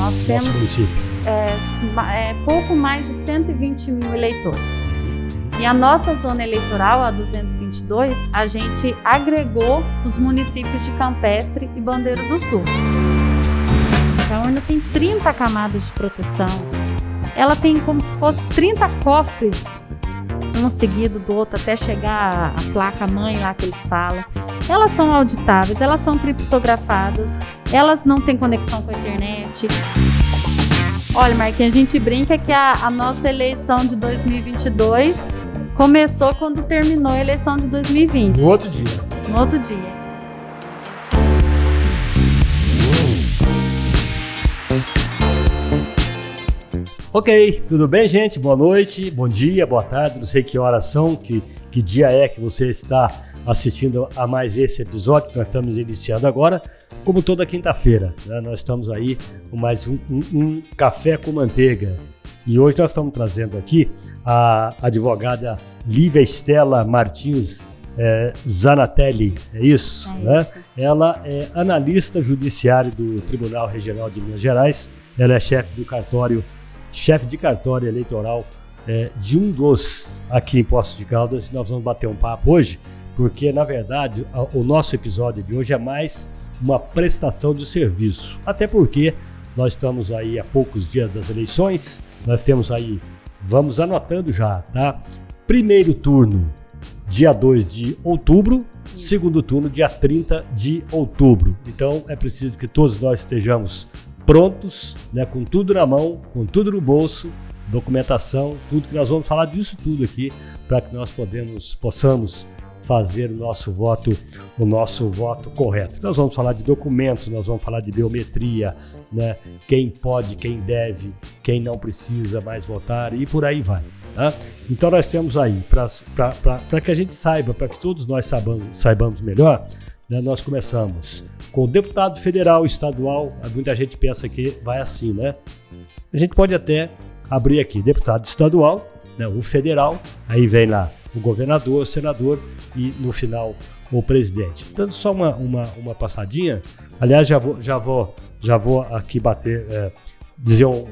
Nós temos município? Pouco mais de 120 mil eleitores. E a nossa zona eleitoral, a 222, a gente agregou os municípios de Campestre e Bandeira do Sul. A urna tem 30 camadas de proteção. Ela tem como se fosse 30 cofres, um seguido do outro, até chegar a placa-mãe lá que eles falam. Elas são auditáveis, elas são criptografadas, elas não têm conexão com a internet. Olha, Marquinhos, a gente brinca que a nossa eleição de 2022 começou quando terminou a eleição de 2020. No outro dia. No outro dia. Ok, tudo bem, gente? Boa noite, bom dia, boa tarde, não sei que horas são, que dia é que você está assistindo a mais esse episódio que nós estamos iniciando agora, como toda quinta-feira, né? Nós estamos aí com mais um Café com Manteiga. E hoje nós estamos trazendo aqui a advogada Lívia Estela Martins Zanatelli, é isso? Né? Ela é analista judiciário do Tribunal Regional de Minas Gerais, ela é chefe de cartório eleitoral de um dos aqui em Poços de Caldas, e nós vamos bater um papo hoje, porque na verdade o nosso episódio de hoje é mais uma prestação de serviço, até porque nós estamos aí a poucos dias das eleições, nós temos aí, vamos anotando já, tá? Primeiro turno, dia 2 de outubro, segundo turno, dia 30 de outubro. Então é preciso que todos nós estejamos prontos, né, com tudo na mão, com tudo no bolso, documentação, tudo que nós vamos falar disso tudo aqui, para que nós possamos fazer o nosso voto correto. Nós vamos falar de documentos, nós vamos falar de biometria, né? Quem pode, quem deve, quem não precisa mais votar e por aí vai. Tá? Então nós temos aí, para que a gente saiba, para que todos nós saibamos melhor, né, nós começamos com o deputado federal, estadual, muita gente pensa que vai assim, né? A gente pode até abrir aqui, deputado estadual, né, o federal, aí vem lá o governador, o senador e no final o presidente. Dando só uma passadinha, aliás, já vou aqui dizer um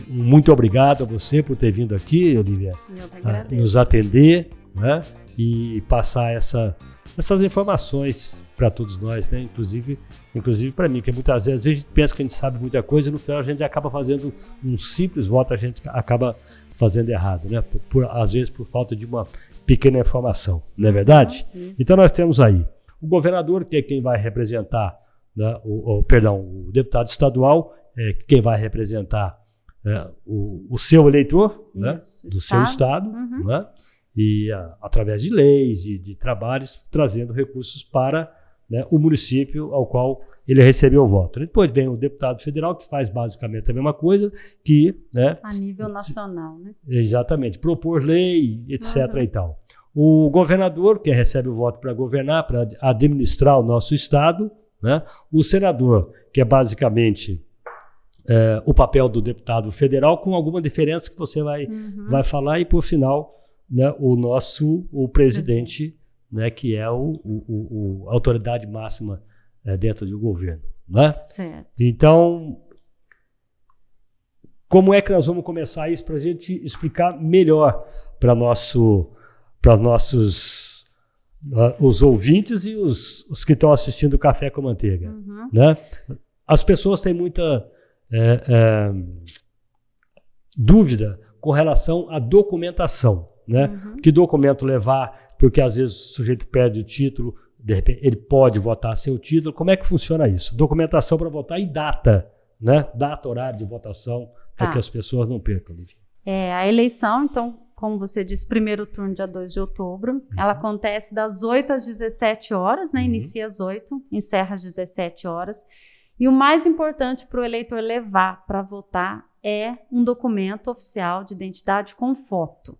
muito obrigado a você por ter vindo aqui, Olivia, nos atender, né, e passar essas informações para todos nós, né? Inclusive para mim, porque muitas vezes a gente pensa que a gente sabe muita coisa e no final a gente acaba fazendo um simples voto, a gente acaba fazendo errado, né? Às vezes por falta de uma pequena informação, não é verdade? Então nós temos aí o governador, que é quem vai representar, né, o deputado estadual, quem vai representar o seu eleitor, né, do seu estado, né? E através de leis e de trabalhos, trazendo recursos para, né, o município ao qual ele recebeu o voto. Depois vem o deputado federal, que faz basicamente a mesma coisa, que, né, a nível nacional, né? Exatamente, propor lei, etc. e tal. O governador, que recebe o voto para governar, para administrar o nosso estado, né? O senador, que é basicamente o papel do deputado federal, com alguma diferença que você vai falar, e por final, né, o presidente, né, que é a autoridade máxima dentro do governo, né? Certo. Então, como é que nós vamos começar isso para a gente explicar melhor para nossos os ouvintes e os que estão assistindo o Café com Manteiga, né? As pessoas têm muita dúvida com relação à documentação, né? Que documento levar, porque às vezes o sujeito perde o título, de repente ele pode votar sem o título. Como é que funciona isso? Documentação para votar e data, né? Data, horário de votação, para que as pessoas não percam. A eleição, então, como você disse, primeiro turno dia 2 de outubro, ela acontece das 8 às 17 horas, né? Inicia às 8, encerra às 17 horas. E o mais importante para o eleitor levar para votar é um documento oficial de identidade com foto.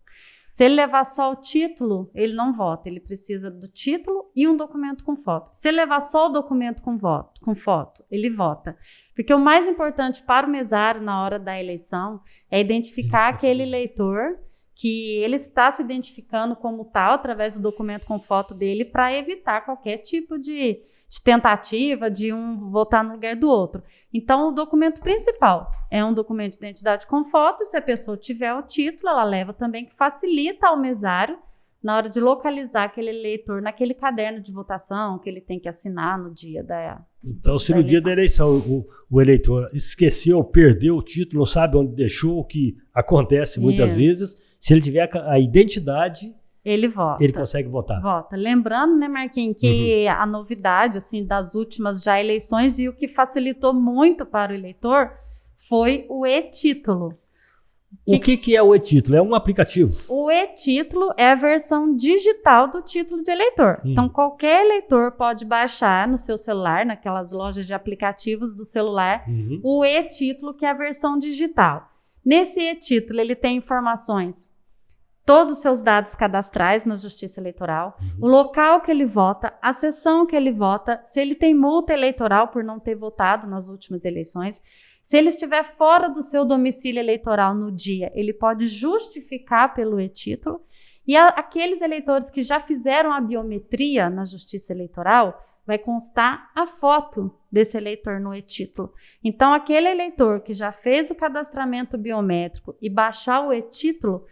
Se ele levar só o título, ele não vota. Ele precisa do título e um documento com foto. Se ele levar só o documento com foto, ele vota. Porque o mais importante para o mesário na hora da eleição é identificar aquele eleitor que ele está se identificando como tal através do documento com foto dele para evitar qualquer tipo de tentativa de um votar no lugar do outro. Então, o documento principal é um documento de identidade com foto. Se a pessoa tiver o título, ela leva também, que facilita ao mesário na hora de localizar aquele eleitor naquele caderno de votação que ele tem que assinar no dia da Então, se no dia da eleição o eleitor esqueceu, perdeu o título, não sabe onde deixou, o que acontece muitas vezes, se ele tiver a identidade, ele vota. Ele consegue votar. Vota. Lembrando, né, Marquinhos, que a novidade assim, das últimas já eleições e o que facilitou muito para o eleitor foi o e-título. O que é o e-título? É um aplicativo? O e-título é a versão digital do título de eleitor. Então, qualquer eleitor pode baixar no seu celular, naquelas lojas de aplicativos do celular, o e-título, que é a versão digital. Nesse e-título, ele tem informações, todos os seus dados cadastrais na Justiça Eleitoral, o local que ele vota, a sessão que ele vota, se ele tem multa eleitoral por não ter votado nas últimas eleições. Se ele estiver fora do seu domicílio eleitoral no dia, ele pode justificar pelo e-título. E aqueles eleitores que já fizeram a biometria na Justiça Eleitoral, vai constar a foto desse eleitor no e-título. Então, aquele eleitor que já fez o cadastramento biométrico e baixar o e-título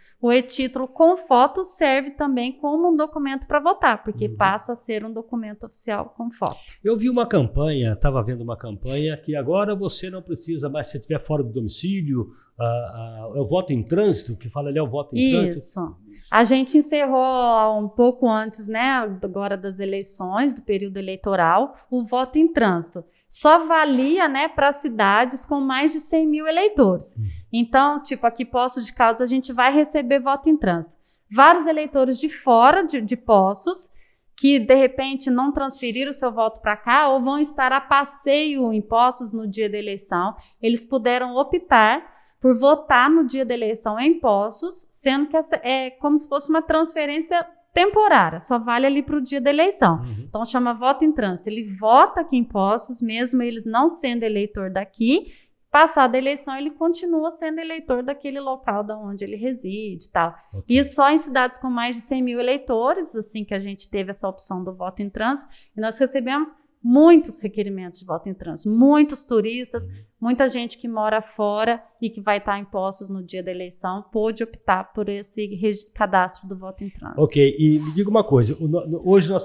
com foto serve também como um documento para votar, porque passa a ser um documento oficial com foto. Eu vi uma campanha, estava vendo uma campanha que agora você não precisa mais, se estiver fora do domicílio, é o voto em trânsito, que fala ali, é o voto em trânsito. Isso. A gente encerrou um pouco antes, né, agora das eleições, do período eleitoral, o voto em trânsito. Só valia, né, para cidades com mais de 100 mil eleitores. Então, tipo, aqui Poços de Caldas, a gente vai receber voto em trânsito. Vários eleitores de fora de Poços, que de repente não transferiram o seu voto para cá ou vão estar a passeio em Poços no dia da eleição, eles puderam optar por votar no dia da eleição em Poços, sendo que é como se fosse uma transferência temporária, só vale ali para o dia da eleição. Então chama voto em trânsito. Ele vota aqui em Poços, mesmo eles não sendo eleitor daqui, passada a eleição ele continua sendo eleitor daquele local da onde ele reside e tal. E só em cidades com mais de 100 mil eleitores, assim que a gente teve essa opção do voto em trânsito, e nós recebemos muitos requerimentos de voto em trânsito, muitos turistas, muita gente que mora fora e que vai estar em Poços no dia da eleição pôde optar por esse cadastro do voto em trânsito. Ok, e me diga uma coisa, hoje nós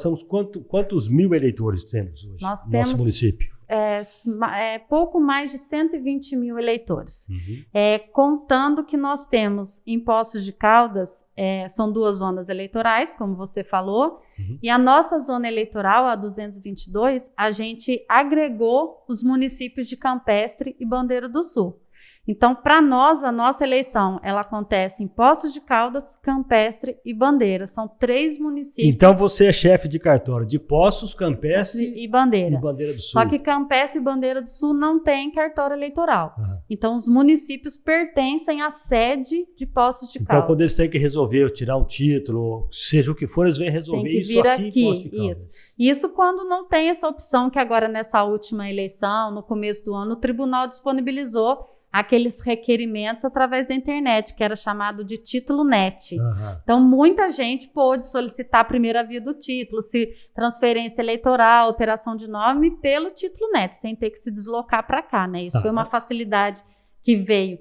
somos quantos mil eleitores temos hoje nós no temos, nosso município? Pouco mais de 120 mil eleitores. Contando que nós temos em Poços de Caldas, são 2 zonas eleitorais, como você falou, e a nossa zona eleitoral, a 222, a gente agregou os municípios de Campestre e Bandeira do Sul. Então, para nós, a nossa eleição, ela acontece em Poços de Caldas, Campestre e Bandeira. São 3 municípios. Então, você é chefe de cartório de Poços, Campestre e Bandeira. Do Sul. Só que Campestre e Bandeira do Sul não tem cartório eleitoral. Então, os municípios pertencem à sede de Poços de Caldas. Então, quando eles têm que resolver, tirar um título, seja o que for, eles vêm resolver tem que isso vir aqui em Poços de Caldas. Isso quando não tem essa opção que agora nessa última eleição, no começo do ano, o tribunal disponibilizou aqueles requerimentos através da internet, que era chamado de título NET. Então, muita gente pôde solicitar a primeira via do título, se transferência eleitoral, alteração de nome, pelo título NET, sem ter que se deslocar para cá, né? Isso foi uma facilidade que veio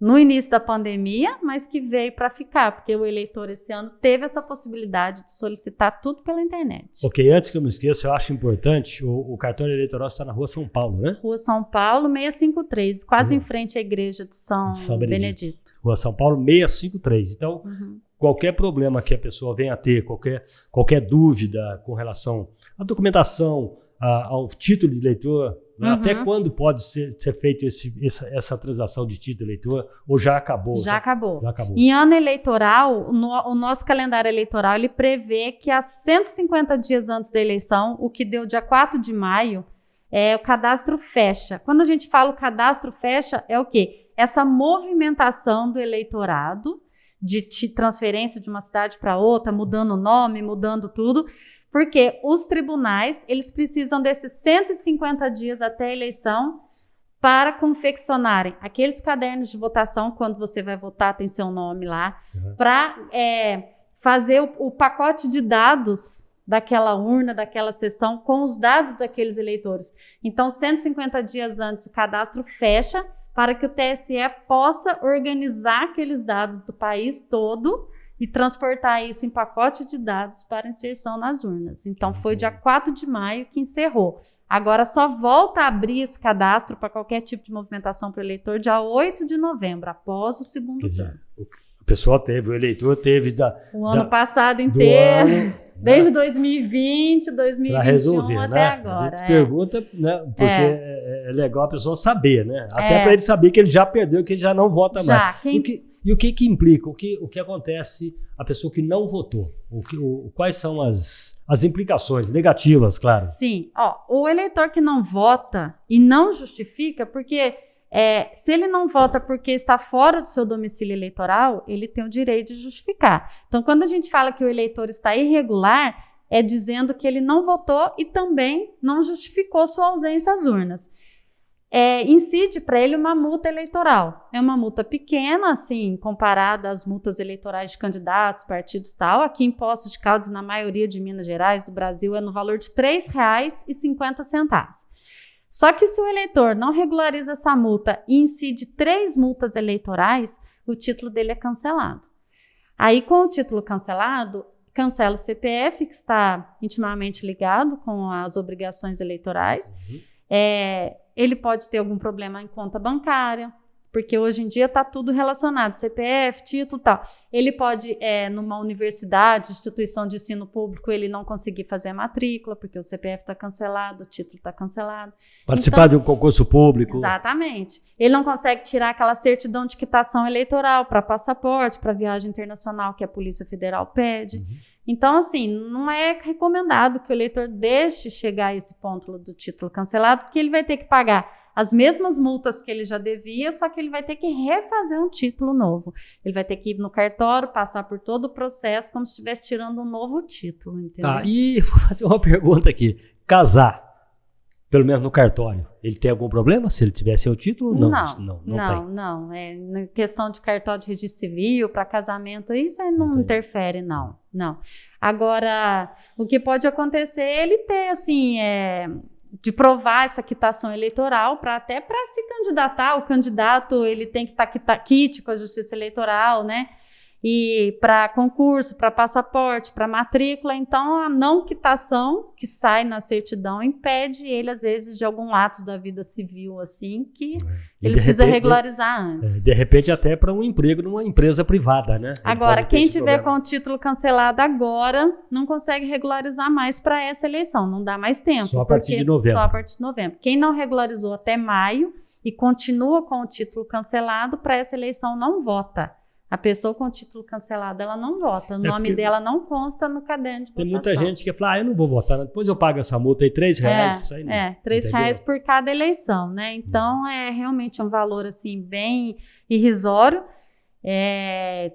no início da pandemia, mas que veio para ficar, porque o eleitor esse ano teve essa possibilidade de solicitar tudo pela internet. Ok, antes que eu me esqueça, eu acho importante, o cartório eleitoral está na Rua São Paulo, né? Rua São Paulo, 653, quase em frente à igreja de São Benedito. Rua São Paulo, 653. Então, qualquer problema que a pessoa venha a ter, qualquer dúvida com relação à documentação, ao título de eleitor, até quando pode ser feito essa transação de título de eleitor? Ou já acabou? Já acabou. Em ano eleitoral, o nosso calendário eleitoral ele prevê que há 150 dias antes da eleição, o que deu dia 4 de maio, o cadastro fecha. Quando a gente fala o cadastro fecha, é o quê? Essa movimentação do eleitorado, de transferência de uma cidade para outra, mudando o nome, mudando tudo, porque os tribunais, eles precisam desses 150 dias até a eleição para confeccionarem aqueles cadernos de votação, quando você vai votar tem seu nome lá, para fazer o pacote de dados daquela urna, daquela sessão, com os dados daqueles eleitores. Então, 150 dias antes, o cadastro fecha para que o TSE possa organizar aqueles dados do país todo e transportar isso em pacote de dados para inserção nas urnas. Então, foi dia 4 de maio que encerrou. Agora, só volta a abrir esse cadastro para qualquer tipo de movimentação para o eleitor dia 8 de novembro, após o segundo turno. O pessoal teve, o eleitor teve o ano passado inteiro. Desde 2020, 2021 resolver, até né? agora. A gente pergunta, né? Porque é legal a pessoa saber, né? Até para ele saber que ele já perdeu, que ele já não vota mais. E o que implica? O que acontece a pessoa que não votou? Quais são as implicações negativas, claro? Sim. O eleitor que não vota e não justifica, porque se ele não vota porque está fora do seu domicílio eleitoral, ele tem o direito de justificar. Então, quando a gente fala que o eleitor está irregular, é dizendo que ele não votou e também não justificou sua ausência às urnas. Incide para ele uma multa eleitoral. É uma multa pequena, assim, comparada às multas eleitorais de candidatos, partidos e tal. Aqui em Poços de Caldas, na maioria de Minas Gerais, do Brasil, é no valor de R$ 3,50. Só que se o eleitor não regulariza essa multa e incide 3 multas eleitorais, o título dele é cancelado. Aí, com o título cancelado, cancela o CPF, que está intimamente ligado com as obrigações eleitorais. Ele pode ter algum problema em conta bancária, porque hoje em dia está tudo relacionado, CPF, título e tal. Ele pode, numa universidade, instituição de ensino público, ele não conseguir fazer a matrícula, porque o CPF está cancelado, o título está cancelado. Participar de um concurso público. Exatamente. Ele não consegue tirar aquela certidão de quitação eleitoral para passaporte, para viagem internacional que a Polícia Federal pede. Então, assim, não é recomendado que o eleitor deixe chegar a esse ponto do título cancelado, porque ele vai ter que pagar as mesmas multas que ele já devia, só que ele vai ter que refazer um título novo. Ele vai ter que ir no cartório, passar por todo o processo, como se estivesse tirando um novo título, entendeu? E vou fazer uma pergunta aqui. Casar, pelo menos no cartório, ele tem algum problema se ele tivesse o título? Não tem. Não. Na questão de cartório de registro civil, para casamento, isso aí não interfere, não. Agora, o que pode acontecer é ele ter, assim, de provar essa quitação eleitoral até para se candidatar. O candidato ele tem que estar quite com a Justiça Eleitoral, né? E para concurso, para passaporte, para matrícula. Então, a não quitação que sai na certidão impede ele, às vezes, de algum ato da vida civil, assim, que ele precisa regularizar antes. De repente, até para um emprego numa empresa privada, né? Agora, quem tiver com o título cancelado agora, não consegue regularizar mais para essa eleição, não dá mais tempo. Só a partir de novembro. Só a partir de novembro. Quem não regularizou até maio e continua com o título cancelado, para essa eleição não vota. A pessoa com o título cancelado, ela não vota. O nome dela não consta no caderno de votação. Tem muita gente que fala, eu não vou votar, depois eu pago essa multa aí, R$3. Isso aí não, R$3 por cada eleição, né? Então, é realmente um valor, assim, bem irrisório.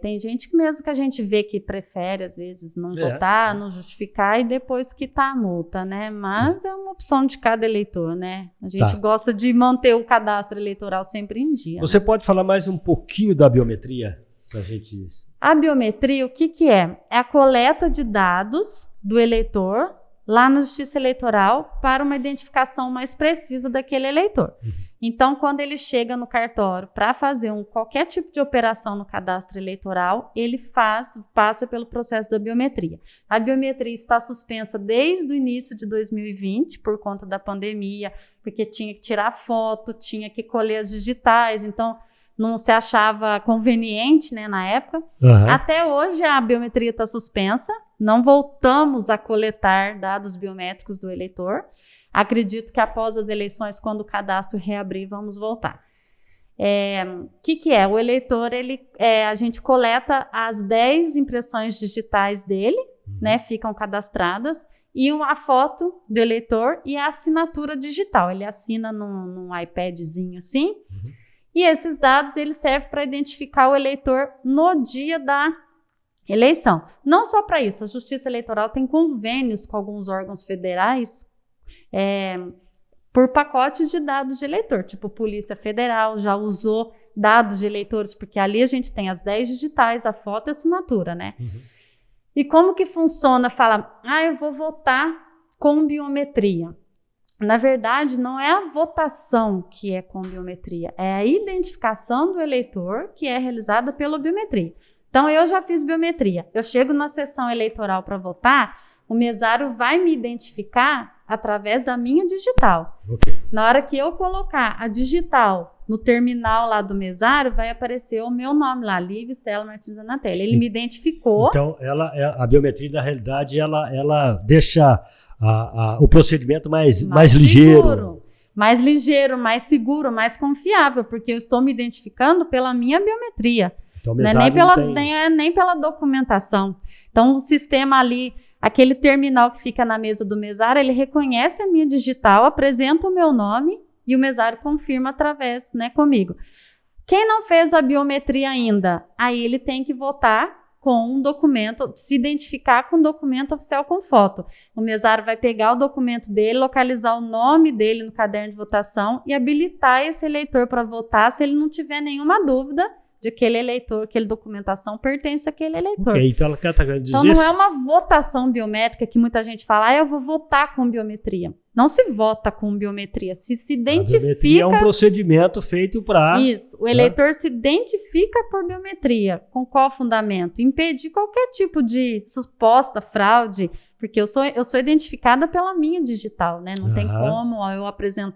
Tem gente que mesmo que a gente vê que prefere, às vezes, não votar, não justificar e depois quitar a multa, né? Mas é uma opção de cada eleitor, né? A gente gosta de manter o cadastro eleitoral sempre em dia. Você pode falar mais um pouquinho da biometria? A biometria, o que é? É a coleta de dados do eleitor lá na Justiça Eleitoral para uma identificação mais precisa daquele eleitor. Então, quando ele chega no cartório para fazer qualquer tipo de operação no cadastro eleitoral, ele passa pelo processo da biometria. A biometria está suspensa desde o início de 2020 por conta da pandemia, porque tinha que tirar foto, tinha que colher as digitais, então não se achava conveniente, né, na época. Até hoje a biometria está suspensa, não voltamos a coletar dados biométricos do eleitor. Acredito que após as eleições, quando o cadastro reabrir, vamos voltar. Que é? O eleitor, a gente coleta as 10 impressões digitais dele, né, ficam cadastradas, e a foto do eleitor e a assinatura digital. Ele assina num iPadzinho assim, e esses dados eles servem para identificar o eleitor no dia da eleição. Não só para isso, a Justiça Eleitoral tem convênios com alguns órgãos federais por pacotes de dados de eleitor, tipo Polícia Federal já usou dados de eleitores, porque ali a gente tem as 10 digitais, a foto e a assinatura, né? Uhum. E como que funciona? Fala, eu vou votar com biometria. Na verdade, não é a votação que é com biometria, é a identificação do eleitor que é realizada pela biometria. Então, eu já fiz biometria. Eu chego na sessão eleitoral para votar, o mesário vai me identificar através da minha digital. Okay. Na hora que eu colocar a digital no terminal lá do mesário, vai aparecer o meu nome lá, Lívia Estela Martins Anatelli. Ele me identificou. Então, a biometria, na realidade, ela deixa o procedimento mais ligeiro. Seguro, mais ligeiro, mais seguro, mais confiável, porque eu estou me identificando pela minha biometria. Então, não é nem pela documentação. Então, o sistema ali, aquele terminal que fica na mesa do mesário, ele reconhece a minha digital, apresenta o meu nome e o mesário confirma através, né, comigo. Quem não fez a biometria ainda, aí ele tem que votar com um documento, se identificar com um documento oficial com foto. O mesário vai pegar o documento dele, localizar o nome dele no caderno de votação e habilitar esse eleitor para votar se ele não tiver nenhuma dúvida de que aquele eleitor, aquela documentação pertence àquele eleitor. Okay, então ela está querendo dizer... Então não é uma votação biométrica que muita gente fala, eu vou votar com biometria. Não se vota com biometria, se identifica... A biometria é um procedimento feito para... Isso, o eleitor se identifica por biometria. Com qual fundamento? Impedir qualquer tipo de suposta fraude, porque eu sou identificada pela minha digital, né? Não tem como eu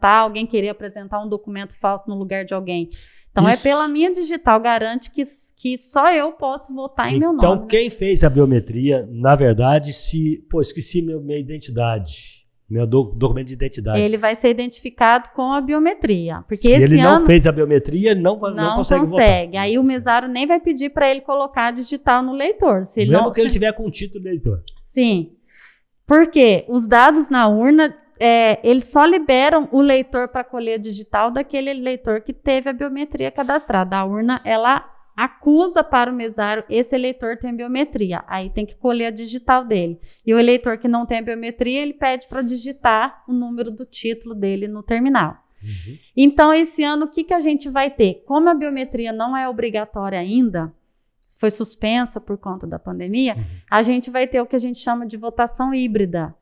alguém querer apresentar um documento falso no lugar de alguém. Então, é pela minha digital, garante que só eu posso votar em meu nome. Então, quem fez a biometria, na verdade, esqueci minha identidade, meu documento de identidade. Ele vai ser identificado com a biometria. Porque se ele não fez a biometria, não consegue votar. Aí o mesário nem vai pedir para ele colocar a digital no leitor. Se ele Mesmo que ele tiver com o título de eleitor. Sim. Porque os dados na urna... eles só liberam o leitor para colher digital daquele eleitor que teve a biometria cadastrada. A urna, ela acusa para o mesário, esse eleitor tem biometria, aí tem que colher a digital dele. E o eleitor que não tem a biometria, ele pede para digitar o número do título dele no terminal. Uhum. Então, esse ano, o que a gente vai ter? Como a biometria não é obrigatória ainda, foi suspensa por conta da pandemia, a gente vai ter o que a gente chama de votação híbrida,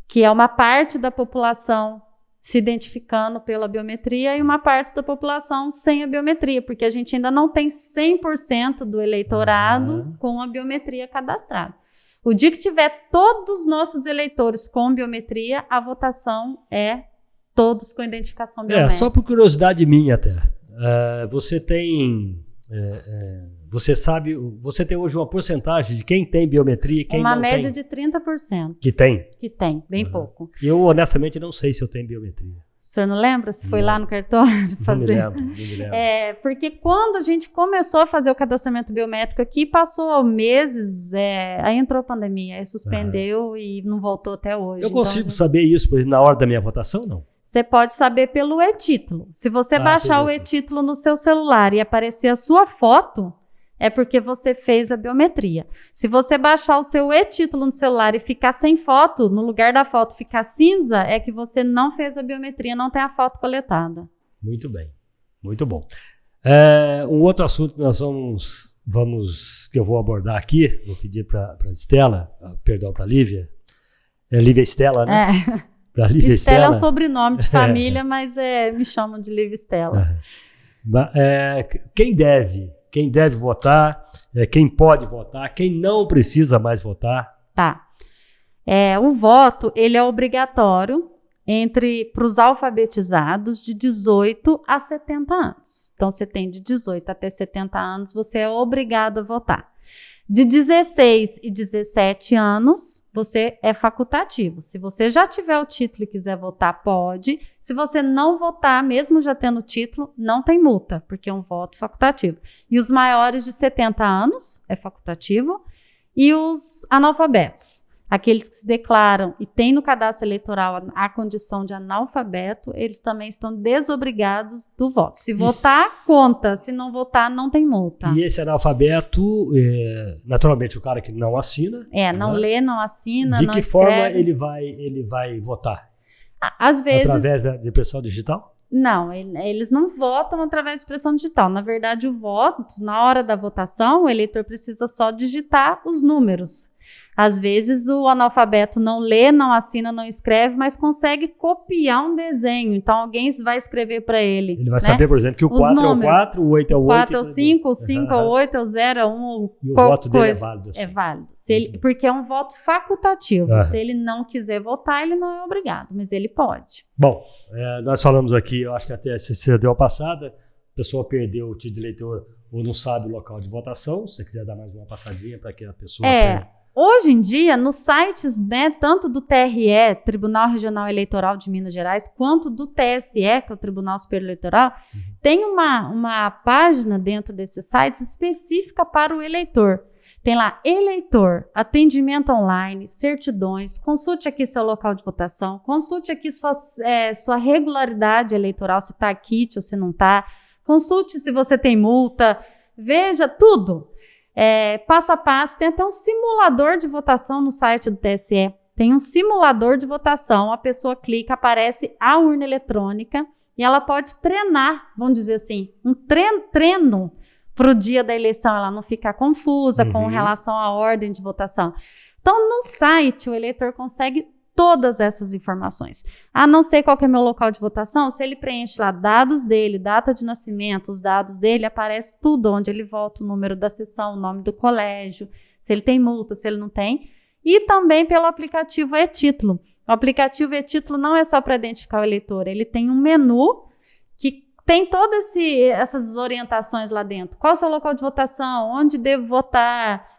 que é uma parte da população se identificando pela biometria e uma parte da população sem a biometria, porque a gente ainda não tem 100% do eleitorado com a biometria cadastrada. O dia que tiver todos os nossos eleitores com biometria, a votação é todos com identificação biométrica. Só por curiosidade minha até, você tem... Você tem hoje uma porcentagem de quem tem biometria e quem não tem? Uma média de 30%. Que tem? Que tem, bem pouco. Eu, honestamente, não sei se eu tenho biometria. O senhor não lembra se foi lá no cartório fazer? Não me lembro. Porque quando a gente começou a fazer o cadastramento biométrico aqui, passou meses, aí entrou a pandemia, aí suspendeu e não voltou até hoje. Eu consigo saber isso na hora da minha votação, não? Você pode saber pelo e-título. Se você baixar o e-título no seu celular e aparecer a sua foto, é porque você fez a biometria. Se você baixar o seu e-título no celular e ficar sem foto, no lugar da foto ficar cinza, é que você não fez a biometria, não tem a foto coletada. Muito bem, muito bom. Um outro assunto que nós que eu vou abordar aqui, vou pedir para Estela, perdão, para Lívia. É Lívia Estela, né? Estela é um sobrenome de família, mas me chamam de Lívia Estela. Quem deve votar, quem pode votar, quem não precisa mais votar. Tá. O voto, ele é obrigatório para os alfabetizados de 18 a 70 anos. Então, você tem de 18 até 70 anos, você é obrigado a votar. De 16 e 17 anos, você é facultativo. Se você já tiver o título e quiser votar, pode. Se você não votar, mesmo já tendo o título, não tem multa, porque é um voto facultativo. E os maiores de 70 anos, é facultativo. E os analfabetos, aqueles que se declaram e têm no cadastro eleitoral a condição de analfabeto, eles também estão desobrigados do voto. Se votar, conta. Se não votar, não tem multa. E esse analfabeto, naturalmente, o cara que não assina. Não lê, não assina, de não que escreve. forma ele vai votar? Às vezes... Através de impressão digital? Não, eles não votam através de expressão digital. Na verdade, o voto, na hora da votação, o eleitor precisa só digitar os números. Às vezes, o analfabeto não lê, não assina, não escreve, mas consegue copiar um desenho. Então, alguém vai escrever para ele. Ele vai saber, por exemplo, que o 4 é o 4, o 8 é o 8. O 4 é o 5, o 5 é o 8, é o 0, é o 1. E o voto dele é válido. Assim. É válido. Porque é um voto facultativo. Se ele não quiser votar, ele não é obrigado, mas ele pode. Bom, nós falamos aqui, eu acho que até se deu a passada, a pessoa perdeu o título de eleitor ou não sabe o local de votação. Se você quiser dar mais uma passadinha para que a pessoa... Hoje em dia, nos sites, né, tanto do TRE, Tribunal Regional Eleitoral de Minas Gerais, quanto do TSE, que é o Tribunal Superior Eleitoral, tem uma página dentro desses sites específica para o eleitor. Tem lá, eleitor, atendimento online, certidões, consulte aqui seu local de votação, consulte aqui sua regularidade eleitoral, se está kit ou se não está, consulte se você tem multa, veja tudo. Passo a passo, tem até um simulador de votação no site do TSE. Tem um simulador de votação, a pessoa clica, aparece a urna eletrônica e ela pode treinar, vamos dizer assim, um treino para o dia da eleição, ela não ficar confusa com relação à ordem de votação. Então, no site, o eleitor consegue todas essas informações. A não ser qual que é meu local de votação, se ele preenche lá dados dele, data de nascimento, os dados dele, aparece tudo, onde ele vota, o número da sessão, o nome do colégio, se ele tem multa, se ele não tem. E também pelo aplicativo e-Título. O aplicativo e-Título não é só para identificar o eleitor, ele tem um menu que tem todas essas orientações lá dentro. Qual é o seu local de votação? Onde devo votar?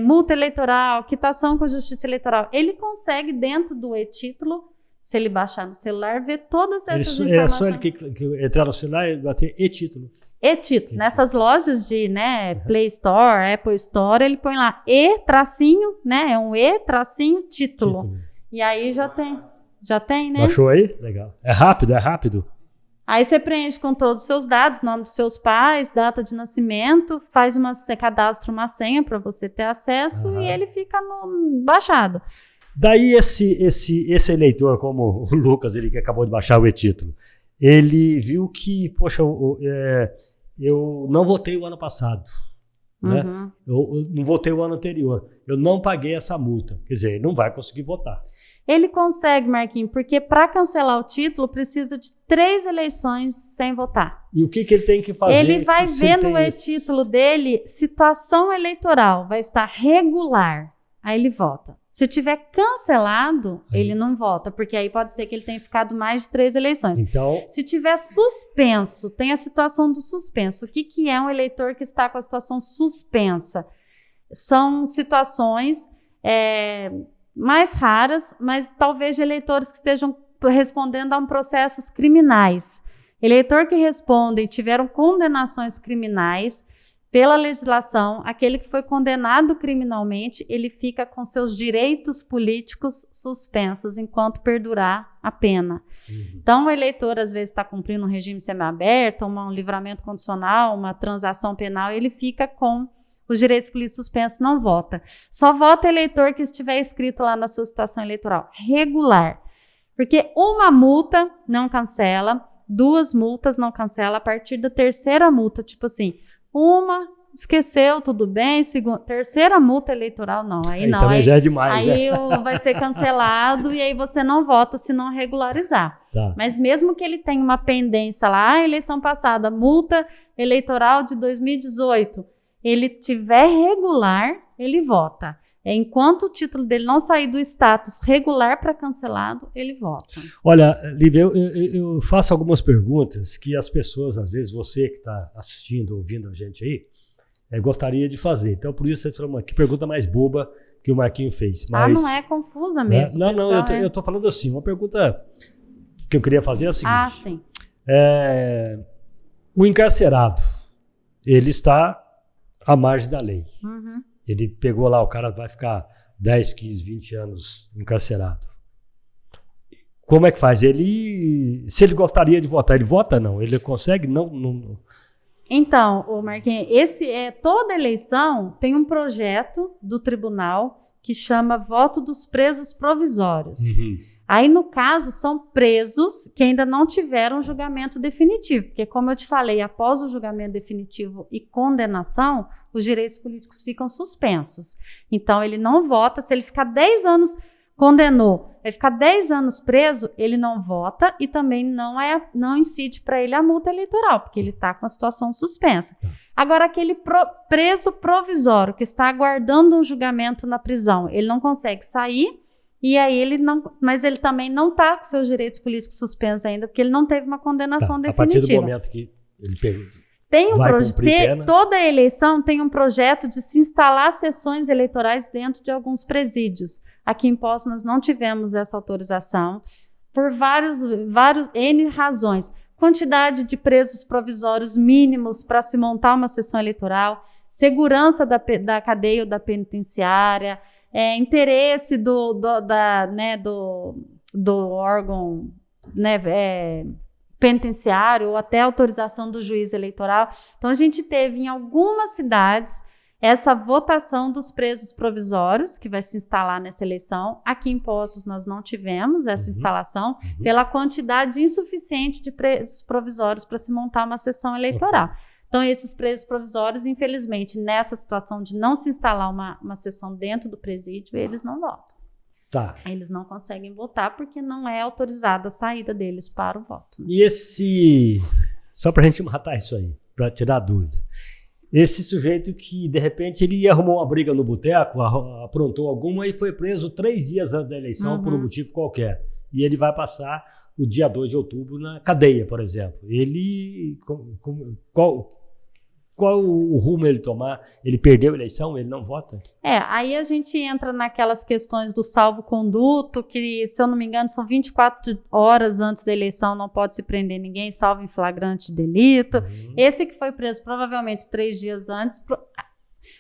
Multa eleitoral, quitação com a Justiça Eleitoral. Ele consegue, dentro do e-Título, se ele baixar no celular, ver todas essas informações. É só ele que entrar no celular e bater e-Título. E-Título. Nessas lojas de Play Store, Apple Store, ele põe lá E-tracinho, né? É um E-tracinho-título. E aí já tem, né? Baixou aí? Legal. É rápido. Aí você preenche com todos os seus dados, nome dos seus pais, data de nascimento, você cadastra uma senha para você ter acesso e ele fica baixado. Daí esse eleitor, como o Lucas, ele que acabou de baixar o e-Título, ele viu que, poxa, eu não votei o ano passado, né? Eu não votei o ano anterior, eu não paguei essa multa. Quer dizer, ele não vai conseguir votar. Ele consegue, Marquinhos, porque para cancelar o título precisa de 3 eleições sem votar. E o que ele tem que fazer? Ele vai ver no e-Título dele, situação eleitoral, vai estar regular, aí ele vota. Se tiver cancelado, ele não vota, porque aí pode ser que ele tenha ficado mais de 3 eleições. Então, se tiver suspenso, tem a situação do suspenso. O que é um eleitor que está com a situação suspensa? São situações... mais raras, mas talvez de eleitores que estejam respondendo a processos criminais. Eleitor que respondem tiveram condenações criminais pela legislação, aquele que foi condenado criminalmente, ele fica com seus direitos políticos suspensos enquanto perdurar a pena. Então, o eleitor às vezes está cumprindo um regime semiaberto, um livramento condicional, uma transação penal, e ele fica com os direitos políticos suspensos, não vota. Só vota eleitor que estiver escrito lá na sua situação eleitoral. Regular. Porque uma multa não cancela, 2 multas não cancela, a partir da 3ª multa, tipo assim, uma esqueceu, tudo bem, terceira multa eleitoral, não. Aí não. Também já é demais, aí vai ser cancelado e aí você não vota se não regularizar. Tá. Mas mesmo que ele tenha uma pendência lá, eleição passada, multa eleitoral de 2018, ele tiver regular, ele vota. Enquanto o título dele não sair do status regular para cancelado, ele vota. Olha, Lívia, eu faço algumas perguntas que as pessoas, às vezes você que está assistindo, ouvindo a gente aí, gostaria de fazer. Então, por isso, você falou uma pergunta mais boba que o Marquinhos fez. Mas, não é confusa mesmo. Não, eu estou falando assim, uma pergunta que eu queria fazer é a seguinte. Sim. O encarcerado, ele está à margem da lei. Uhum. Ele pegou lá, o cara vai ficar 10, 15, 20 anos encarcerado. Como é que faz? Se ele gostaria de votar, ele vota? Não. Ele consegue? Não. Então, Marquinhos, toda eleição tem um projeto do tribunal que chama Voto dos Presos Provisórios. Uhum. Aí, no caso, são presos que ainda não tiveram julgamento definitivo, porque, como eu te falei, após o julgamento definitivo e condenação, os direitos políticos ficam suspensos. Então, ele não vota. Se ele ficar 10 anos, condenou, vai ficar 10 anos preso, ele não vota e também não incide para ele a multa eleitoral, porque ele está com a situação suspensa. Agora, aquele preso provisório que está aguardando um julgamento na prisão, ele não consegue sair. E aí mas ele também não está com seus direitos políticos suspensos ainda, porque ele não teve uma condenação definitiva. A partir do momento que ele toda eleição tem um projeto de se instalar sessões eleitorais dentro de alguns presídios. Aqui em Poços nós não tivemos essa autorização por vários N razões. Quantidade de presos provisórios mínimos para se montar uma sessão eleitoral, segurança da cadeia ou da penitenciária, interesse do órgão, né, penitenciário ou até autorização do juiz eleitoral. Então, a gente teve em algumas cidades essa votação dos presos provisórios, que vai se instalar nessa eleição. Aqui em Poços nós não tivemos essa instalação, pela quantidade insuficiente de presos provisórios para se montar uma sessão eleitoral. Então, esses presos provisórios, infelizmente, nessa situação de não se instalar uma sessão dentro do presídio, eles não votam. Tá. Eles não conseguem votar porque não é autorizada a saída deles para o voto. Né? E só para a gente matar isso aí, para tirar a dúvida, esse sujeito que, de repente, ele arrumou uma briga no boteco, aprontou alguma e foi preso 3 dias antes da eleição por um motivo qualquer. E ele vai passar o dia 2 de outubro na cadeia, por exemplo. Ele... Qual o rumo ele tomar? Ele perdeu a eleição? Ele não vota? Aí a gente entra naquelas questões do salvo-conduto, que, se eu não me engano, são 24 horas antes da eleição, não pode se prender ninguém, salvo em flagrante delito. Esse que foi preso provavelmente 3 dias antes.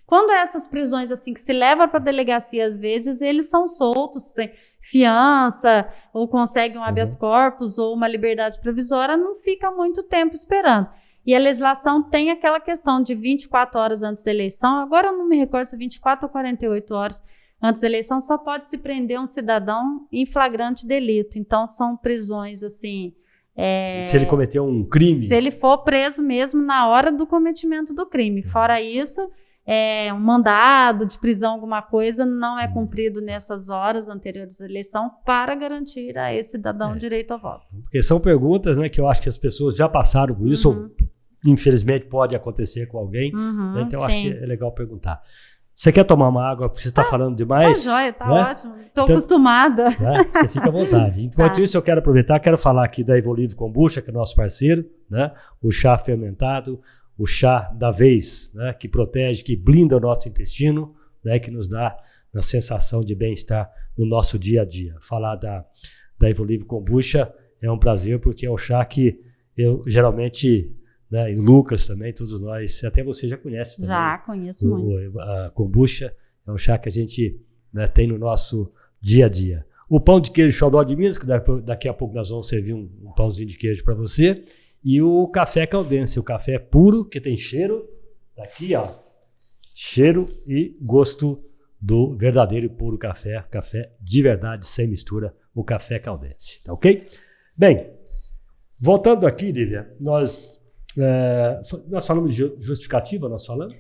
Quando essas prisões assim que se levam para a delegacia, às vezes, eles são soltos, tem fiança, ou conseguem um habeas corpus, ou uma liberdade provisória, não fica muito tempo esperando. E a legislação tem aquela questão de 24 horas antes da eleição, agora eu não me recordo se 24 ou 48 horas antes da eleição, só pode se prender um cidadão em flagrante delito. Então, são prisões assim... Se ele cometeu um crime? Se ele for preso mesmo na hora do cometimento do crime. Fora isso, um mandado de prisão, alguma coisa, não é cumprido nessas horas anteriores à eleição para garantir a esse cidadão direito ao voto. Porque são perguntas, né, que eu acho que as pessoas já passaram por isso, ou infelizmente pode acontecer com alguém, né, então eu acho que é legal perguntar. Você quer tomar uma água? Porque você está falando demais? Tá joia, tá ótimo. Estou acostumada. Né, você fica à vontade. Enquanto isso, eu quero aproveitar, quero falar aqui da Evolve Kombucha, que é nosso parceiro, né, o chá fermentado, o chá da vez, né, que protege, que blinda o nosso intestino, né, que nos dá a sensação de bem-estar no nosso dia a dia. Falar da Evolve Kombucha é um prazer, porque é o chá que eu geralmente, né, e o Lucas também, todos nós, até você já conhece também. Já, conheço muito. A kombucha é um chá que a gente, né, tem no nosso dia a dia. O pão de queijo Xodó de Minas, que daqui a pouco nós vamos servir um pãozinho de queijo para você. E o café caldense, o café puro, que tem cheiro, daqui ó, cheiro e gosto do verdadeiro e puro café de verdade, sem mistura, o café caldense, tá ok? Bem, voltando aqui, Lívia, nós falamos de justificativa, nós falamos?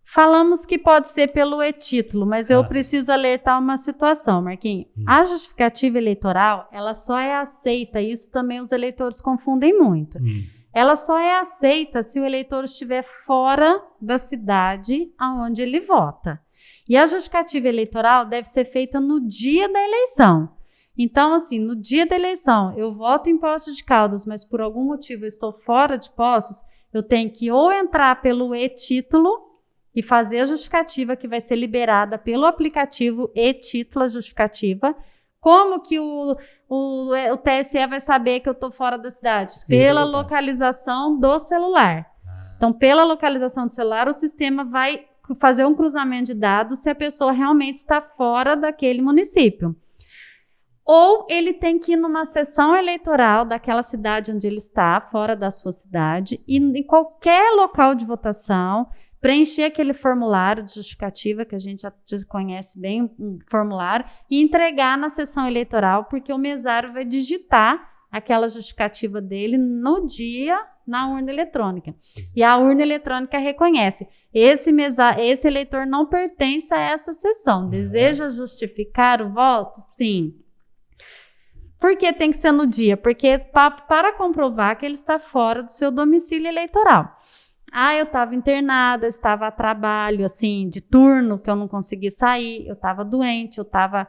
Falamos que pode ser pelo e-título, mas eu preciso alertar uma situação, Marquinhos. A justificativa eleitoral, ela só é aceita, isso também os eleitores confundem muito. Ela só é aceita se o eleitor estiver fora da cidade aonde ele vota. E a justificativa eleitoral deve ser feita no dia da eleição. Então, assim, no dia da eleição, eu voto em Poços de Caldas, mas por algum motivo eu estou fora de Poços, eu tenho que ou entrar pelo e-título e fazer a justificativa que vai ser liberada pelo aplicativo e-título justificativa. Como que o TSE vai saber que eu estou fora da cidade? Pela localização do celular. Então, pela localização do celular, o sistema vai fazer um cruzamento de dados se a pessoa realmente está fora daquele município. Ou ele tem que ir numa sessão eleitoral daquela cidade onde ele está, fora da sua cidade, e em qualquer local de votação, preencher aquele formulário de justificativa, que a gente já conhece bem, um formulário, e entregar na sessão eleitoral, porque o mesário vai digitar aquela justificativa dele no dia na urna eletrônica. E a urna eletrônica reconhece, esse eleitor não pertence a essa sessão. Deseja justificar o voto? Sim. Por que tem que ser no dia? Porque para comprovar que ele está fora do seu domicílio eleitoral. Eu estava internada, eu estava a trabalho, assim, de turno, que eu não consegui sair, eu estava doente, eu estava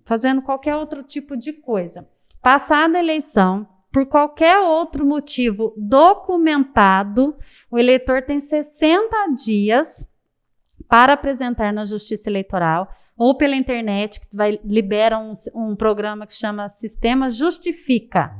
fazendo qualquer outro tipo de coisa. Passada a eleição, por qualquer outro motivo documentado, o eleitor tem 60 dias para apresentar na Justiça Eleitoral ou pela internet, que libera um programa que chama Sistema Justifica.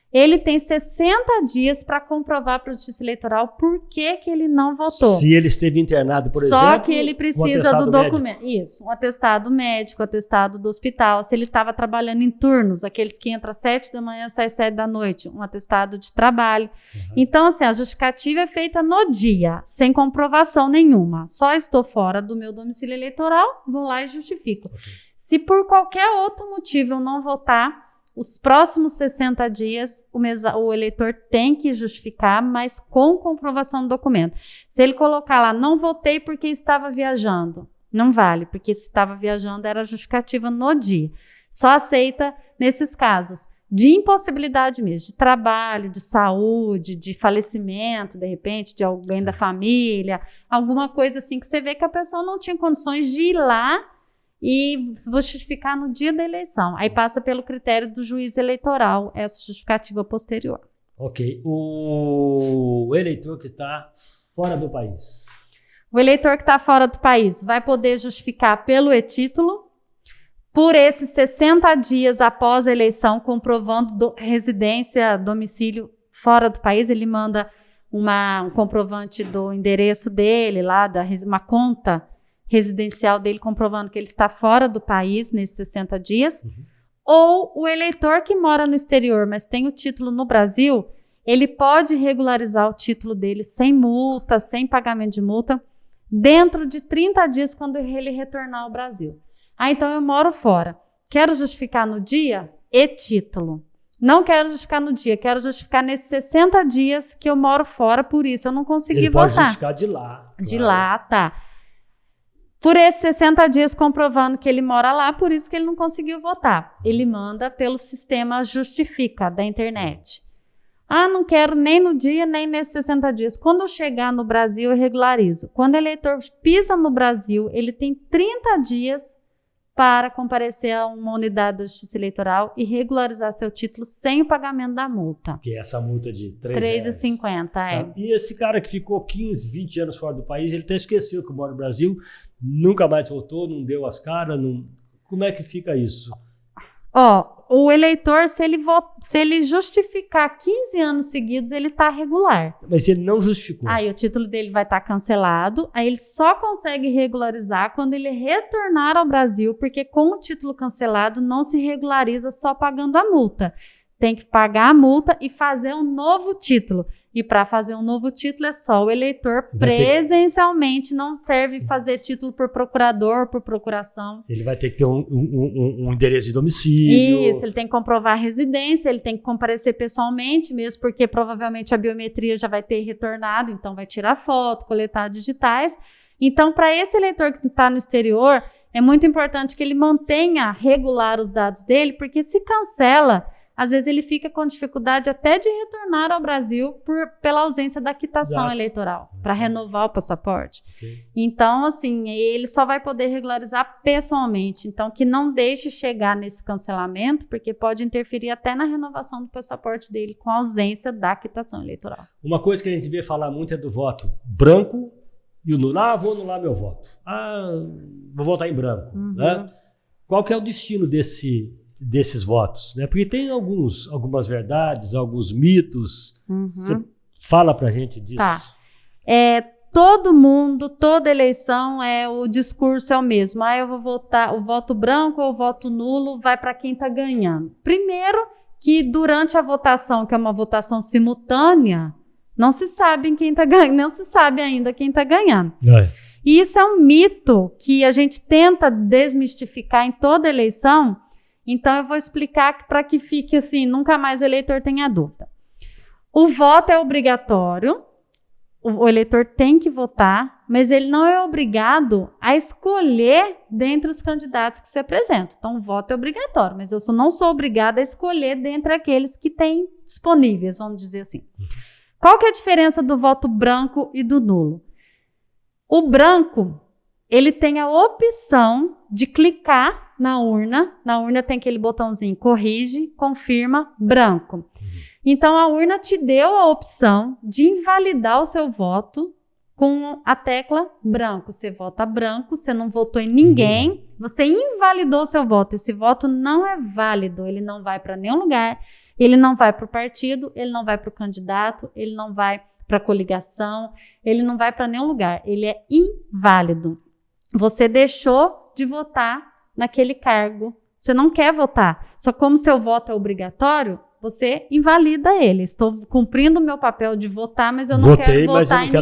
Ele tem 60 dias para comprovar para a Justiça Eleitoral por que ele não votou. Se ele esteve internado, por exemplo. Só que ele precisa do documento. Isso, um atestado médico, atestado do hospital. Se ele estava trabalhando em turnos, aqueles que entram às 7 da manhã, sai às 7 da noite, um atestado de trabalho. Então, assim, a justificativa é feita no dia, sem comprovação nenhuma. Só estou fora do meu domicílio eleitoral, vou lá e justifico. Se por qualquer outro motivo eu não votar, os próximos 60 dias, o eleitor tem que justificar, mas com comprovação do documento. Se ele colocar lá, não votei porque estava viajando, não vale, porque se estava viajando era justificativa no dia. Só aceita nesses casos de impossibilidade mesmo, de trabalho, de saúde, de falecimento, de repente, de alguém da família, alguma coisa assim que você vê que a pessoa não tinha condições de ir lá e justificar no dia da eleição. Aí passa pelo critério do juiz eleitoral, essa justificativa posterior. Ok. O eleitor que está fora do país. O eleitor que está fora do país vai poder justificar pelo e-título, por esses 60 dias após a eleição, comprovando residência, domicílio fora do país. Ele manda um comprovante do endereço dele, lá, uma conta residencial dele, comprovando que ele está fora do país nesses 60 dias, ou o eleitor que mora no exterior, mas tem o título no Brasil, ele pode regularizar o título dele sem multa, sem pagamento de multa, dentro de 30 dias quando ele retornar ao Brasil. Então eu moro fora, quero justificar no dia? E-título. Não quero justificar no dia, quero justificar nesses 60 dias que eu moro fora, por isso eu não consegui votar. Ele pode justificar de lá. De lá, tá. Por esses 60 dias comprovando que ele mora lá, por isso que ele não conseguiu votar. Ele manda pelo sistema Justifica da internet. Não quero nem no dia, nem nesses 60 dias. Quando eu chegar no Brasil, eu regularizo. Quando o eleitor pisa no Brasil, ele tem 30 dias para comparecer a uma unidade da Justiça Eleitoral e regularizar seu título sem o pagamento da multa. Que é essa multa de R$ 3,50, E esse cara que ficou 15, 20 anos fora do país, ele até esqueceu que mora no Brasil, nunca mais voltou, não deu as caras, como é que fica isso? O eleitor, se ele justificar 15 anos seguidos, ele está regular. Mas se ele não justificou? Aí o título dele vai estar cancelado, aí ele só consegue regularizar quando ele retornar ao Brasil, porque com o título cancelado não se regulariza só pagando a multa. Tem que pagar a multa e fazer um novo título. E para fazer um novo título é só o eleitor presencialmente, não serve fazer título por procurador, por procuração. Ele vai ter que ter um endereço de domicílio. Isso, ele tem que comprovar a residência, ele tem que comparecer pessoalmente, mesmo porque provavelmente a biometria já vai ter retornado, então vai tirar foto, coletar digitais. Então, para esse eleitor que está no exterior, é muito importante que ele mantenha regular os dados dele, porque se cancela, às vezes ele fica com dificuldade até de retornar ao Brasil pela ausência da quitação eleitoral, para renovar o passaporte. Então, assim, ele só vai poder regularizar pessoalmente. Então, que não deixe chegar nesse cancelamento, porque pode interferir até na renovação do passaporte dele com a ausência da quitação eleitoral. Uma coisa que a gente vê falar muito é do voto branco e o nulo. Vou anular meu voto. Vou votar em branco. Né? Qual que é o destino desses votos, né? Porque tem algumas verdades, alguns mitos. Você fala pra gente disso. Tá. Todo mundo, toda eleição, o discurso é o mesmo. Eu vou votar, o voto branco ou o voto nulo vai para quem tá ganhando. Primeiro que durante a votação, que é uma votação simultânea, Não se sabe quem está ganhando, não se sabe ainda quem está ganhando. É. E isso é um mito que a gente tenta desmistificar em toda eleição. Então, eu vou explicar para que fique assim, nunca mais o eleitor tenha dúvida. O voto é obrigatório, o eleitor tem que votar, mas ele não é obrigado a escolher dentre os candidatos que se apresentam. Então, o voto é obrigatório, mas eu não sou obrigada a escolher dentre aqueles que têm disponíveis, vamos dizer assim. Qual que é a diferença do voto branco e do nulo? O branco, ele tem a opção de clicar na urna tem aquele botãozinho, corrige, confirma, branco. Então, a urna te deu a opção de invalidar o seu voto com a tecla branco. Você vota branco, você não votou em ninguém, você invalidou o seu voto. Esse voto não é válido, ele não vai para nenhum lugar, ele não vai para o partido, ele não vai para o candidato, ele não vai para a coligação, ele não vai para nenhum lugar, ele é inválido. Você deixou de votar naquele cargo, você não quer votar, só como seu voto é obrigatório, você invalida ele. Estou cumprindo o meu papel de votar, mas eu não quero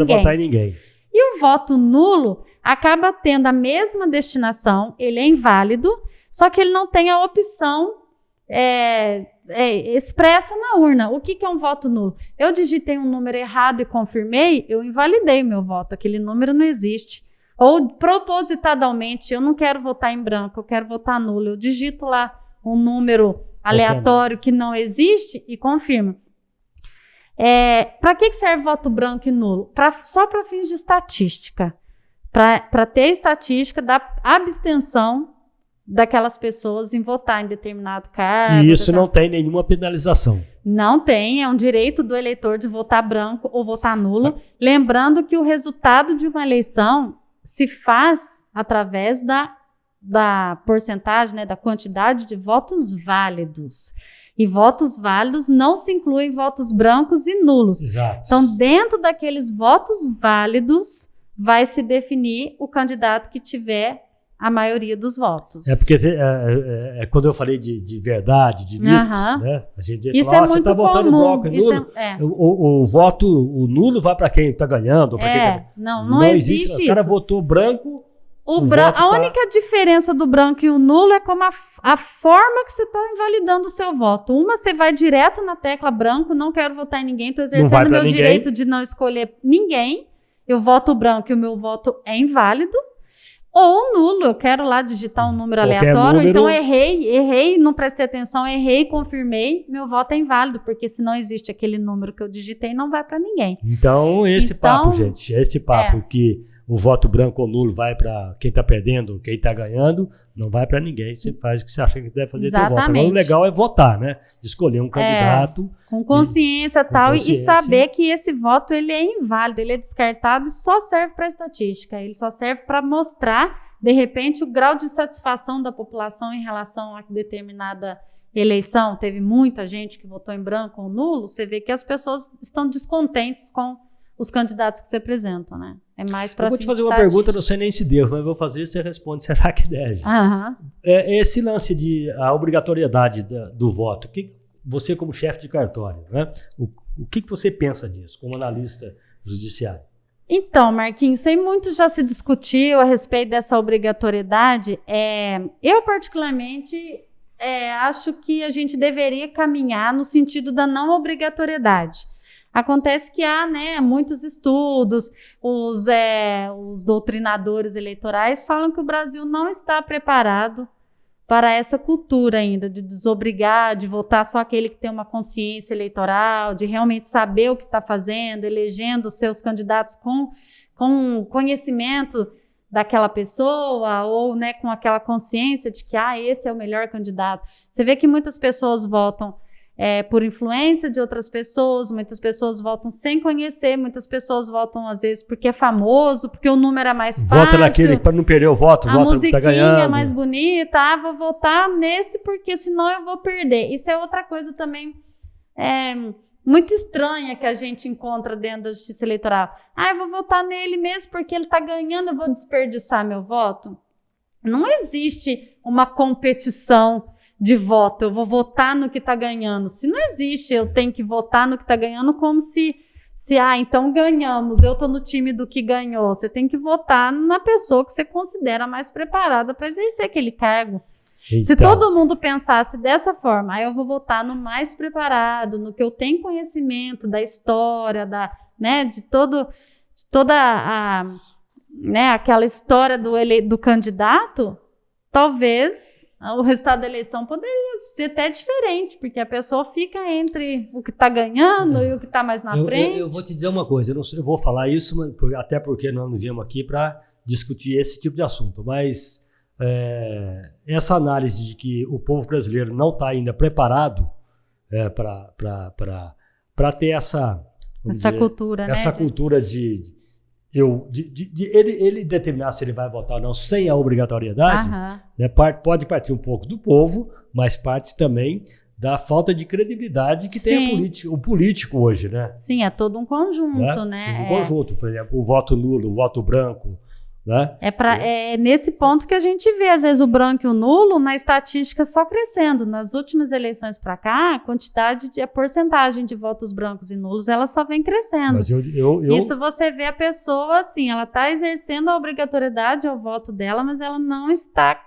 votar em ninguém. E o voto nulo acaba tendo a mesma destinação, ele é inválido, só que ele não tem a opção expressa na urna. O que é um voto nulo? Eu digitei um número errado e confirmei, eu invalidei meu voto, aquele número não existe. Ou propositadamente, eu não quero votar em branco, eu quero votar nulo, eu digito lá um número aleatório que não existe e confirmo. Para que serve voto branco e nulo? Só para fins de estatística. Para ter estatística da abstenção daquelas pessoas em votar em determinado cargo. E isso não tem nenhuma penalização. Não tem, é um direito do eleitor de votar branco ou votar nulo. Lembrando que o resultado de uma eleição se faz através da porcentagem, né, da quantidade de votos válidos. E votos válidos não se incluem votos brancos e nulos. Exato. Então, dentro daqueles votos válidos, vai se definir o candidato que tiver a maioria dos votos. Porque quando eu falei de verdade, de mito, né? A gente isso fala, é muito você está votando branco e nulo. O voto, o nulo vai para quem está ganhando. Não existe isso. O cara votou branco. A única diferença do branco e o nulo é como a forma que você está invalidando o seu voto. Uma, você vai direto na tecla branco, não quero votar em ninguém, estou exercendo meu direito de não escolher ninguém. Eu voto branco e o meu voto é inválido. Ou nulo, eu quero lá digitar um número aleatório, então errei, não prestei atenção, errei, confirmei, meu voto é inválido, porque se não existe aquele número que eu digitei, não vai para ninguém. Então, papo, gente, esse papo que o voto branco ou nulo vai para quem está perdendo, quem está ganhando, não vai para ninguém, você faz o que você acha que deve fazer. Exatamente. Teu voto. Agora, o legal é votar, né? Escolher um candidato. Com consciência e tal, e saber que esse voto ele é inválido, ele é descartado e só serve para estatística, ele só serve para mostrar, de repente, o grau de satisfação da população em relação a determinada eleição. Teve muita gente que votou em branco ou nulo, você vê que as pessoas estão descontentes com os candidatos que se apresentam, né? É mais para. Eu vou te fazer uma pergunta, não sei nem se devo, mas vou fazer, você responde, será que deve? Esse lance a obrigatoriedade do voto, você como chefe de cartório, né? O que você pensa disso, como analista judiciário? Então, Marquinhos, sei muito já se discutiu a respeito dessa obrigatoriedade. Eu, particularmente, acho que a gente deveria caminhar no sentido da não obrigatoriedade. Acontece que há, né, muitos estudos, os doutrinadores eleitorais falam que o Brasil não está preparado para essa cultura ainda, de desobrigar, de votar só aquele que tem uma consciência eleitoral, de realmente saber o que está fazendo, elegendo os seus candidatos com conhecimento daquela pessoa, ou, né, com aquela consciência de que esse é o melhor candidato. Você vê que muitas pessoas votam por influência de outras pessoas, muitas pessoas votam sem conhecer, muitas pessoas votam às vezes porque é famoso, porque o número é mais fácil. Vota naquele para não perder o voto, a musiquinha tá ganhando. É mais bonita, vou votar nesse porque senão eu vou perder. Isso é outra coisa também muito estranha que a gente encontra dentro da justiça eleitoral. Eu vou votar nele mesmo porque ele tá ganhando, eu vou desperdiçar meu voto. Não existe uma competição de voto, eu vou votar no que está ganhando. Se não existe, eu tenho que votar no que está ganhando como se então ganhamos, eu tô no time do que ganhou. Você tem que votar na pessoa que você considera mais preparada para exercer aquele cargo. Então, se todo mundo pensasse dessa forma, eu vou votar no mais preparado, no que eu tenho conhecimento da história, de toda aquela história do candidato, talvez o resultado da eleição poderia ser até diferente, porque a pessoa fica entre o que está ganhando e o que está mais na frente. Eu vou te dizer uma coisa, eu vou falar isso, até porque nós não viemos aqui para discutir esse tipo de assunto, mas essa análise de que o povo brasileiro não está ainda preparado para ter essa cultura, essa cultura de ele determinar se ele vai votar ou não sem a obrigatoriedade, né, pode partir um pouco do povo, mas parte também da falta de credibilidade que tem o político hoje, né? Sim, é todo um conjunto, né? Um conjunto, por exemplo, o voto nulo, o voto branco, né? É nesse ponto que a gente vê, às vezes, o branco e o nulo na estatística só crescendo. Nas últimas eleições para cá, a porcentagem de votos brancos e nulos, ela só vem crescendo. Mas Isso você vê a pessoa, assim, ela está exercendo a obrigatoriedade ao voto dela, mas ela não está...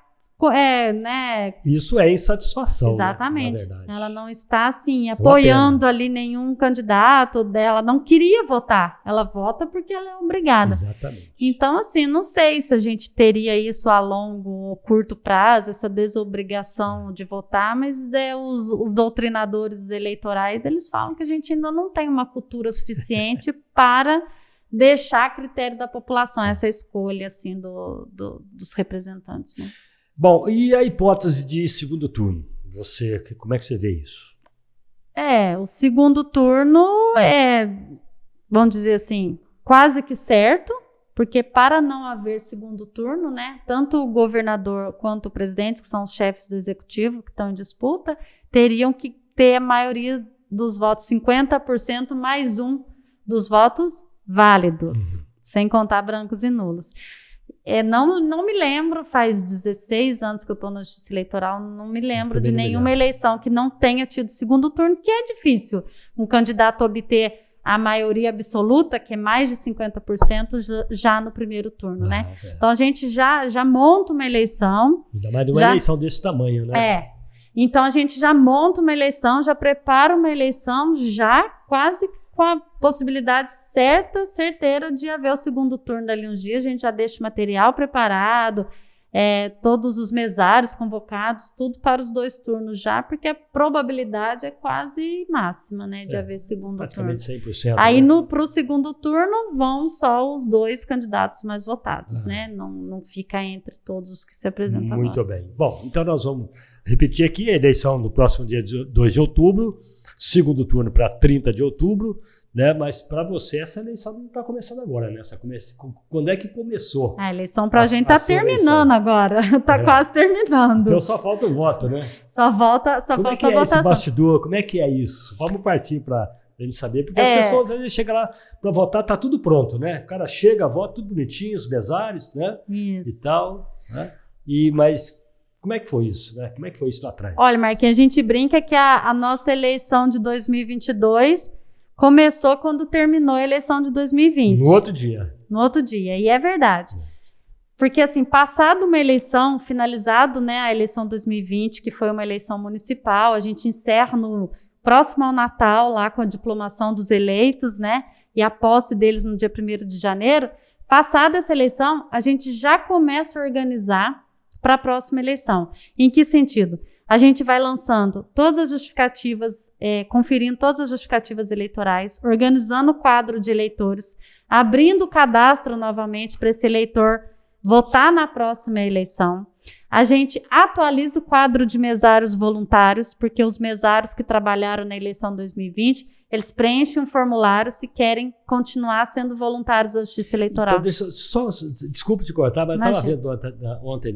Isso é insatisfação. Exatamente. Né, na verdade. Ela não está, assim, apoiando ali nenhum candidato dela. Não queria votar. Ela vota porque ela é obrigada. Exatamente. Então, assim, não sei se a gente teria isso a longo ou curto prazo, essa desobrigação de votar, mas os doutrinadores eleitorais, eles falam que a gente ainda não tem uma cultura suficiente para deixar a critério da população essa escolha, assim, dos representantes, né? Bom, e a hipótese de segundo turno? Como é que você vê isso? O segundo turno vamos dizer assim, quase que certo, porque para não haver segundo turno, né, tanto o governador quanto o presidente, que são os chefes do executivo que estão em disputa, teriam que ter a maioria dos votos, 50% mais um dos votos válidos, sem contar brancos e nulos. Não me lembro, faz 16 anos que eu estou na Justiça Eleitoral, não me lembro de nenhuma eleição que não tenha tido segundo turno, que é difícil um candidato obter a maioria absoluta, que é mais de 50% já no primeiro turno, né? Então a gente já monta uma eleição. Ainda mais de uma eleição desse tamanho, né? Então a gente já monta uma eleição, já prepara uma eleição, já quase com a possibilidade certeira de haver o segundo turno dali uns dias. A gente já deixa o material preparado, todos os mesários convocados, tudo para os 2 turnos já, porque a probabilidade é quase máxima, né, de haver segundo turno. 100%. Aí para o segundo turno vão só os 2 candidatos mais votados, né? Não fica entre todos os que se apresentam agora. Muito bem. Bom, então nós vamos repetir aqui a eleição no próximo dia 2 de outubro, segundo turno para 30 de outubro, né? Mas para você essa eleição não está começando agora, né? Quando é que começou? A eleição para a gente está terminando agora, está quase terminando. Então só falta o voto, né? Só falta a votação. Como é que é esse bastidor? Como é que é isso? Vamos partir para a gente saber, porque as pessoas às vezes chegam lá para votar, tá tudo pronto, né? O cara chega, vota tudo bonitinho, os mesários, né? Isso. E tal, né? Mas como é que foi isso, né? Como é que foi isso lá atrás? Olha, Marquinhos, a gente brinca que a nossa eleição de 2022 começou quando terminou a eleição de 2020. No outro dia. No outro dia, e é verdade. Porque, assim, passado uma eleição, finalizado, né, a eleição 2020, que foi uma eleição municipal, a gente encerra no próximo ao Natal, lá com a diplomação dos eleitos, né, e a posse deles no dia 1º de janeiro. Passada essa eleição, a gente já começa a organizar para a próxima eleição. Em que sentido? A gente vai lançando todas as justificativas, conferindo todas as justificativas eleitorais, organizando o quadro de eleitores, abrindo o cadastro novamente para esse eleitor votar na próxima eleição. A gente atualiza o quadro de mesários voluntários, porque os mesários que trabalharam na eleição 2020, eles preenchem um formulário se querem continuar sendo voluntários da Justiça Eleitoral. Então, desculpe te cortar, mas eu estava vendo ontem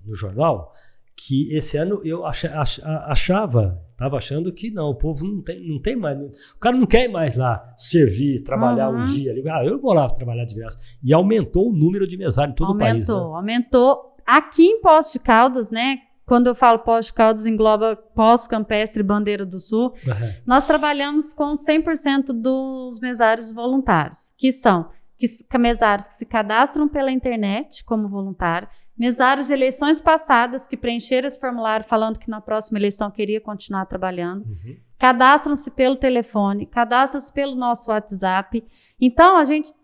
no jornal que esse ano eu estava achando que não, o povo não tem mais, o cara não quer mais lá servir, trabalhar um dia, eu vou lá trabalhar de graça, e aumentou o número de mesários em todo o país. Aumentou. Aqui em Poços de Caldas, né, Quando eu falo pós de Caldas, engloba pós-campestre Bandeira do Sul. Nós trabalhamos com 100% dos mesários voluntários, que são mesários que se cadastram pela internet como voluntário, mesários de eleições passadas que preencheram esse formulário falando que na próxima eleição queria continuar trabalhando, cadastram-se pelo telefone, cadastram-se pelo nosso WhatsApp. Então,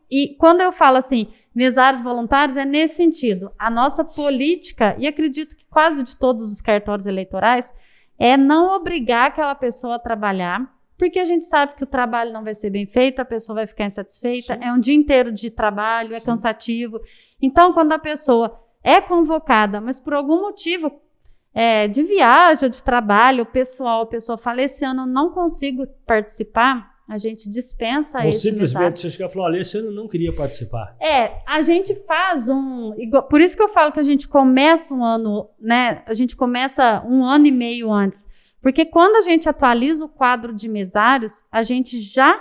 e quando eu falo assim, mesários voluntários, é nesse sentido. A nossa política, e acredito que quase de todos os cartórios eleitorais, é não obrigar aquela pessoa a trabalhar, porque a gente sabe que o trabalho não vai ser bem feito, a pessoa vai ficar insatisfeita, é um dia inteiro de trabalho, é cansativo. Então, quando a pessoa é convocada, mas por algum motivo de viagem ou de trabalho pessoal, a pessoa fala, esse ano eu não consigo participar, a gente dispensa esse mesário. Ou simplesmente você chega e fala, olha, esse ano eu não queria participar. A gente faz por isso que eu falo que a gente começa um ano, né? A gente começa 1 ano e meio antes. Porque quando a gente atualiza o quadro de mesários, a gente já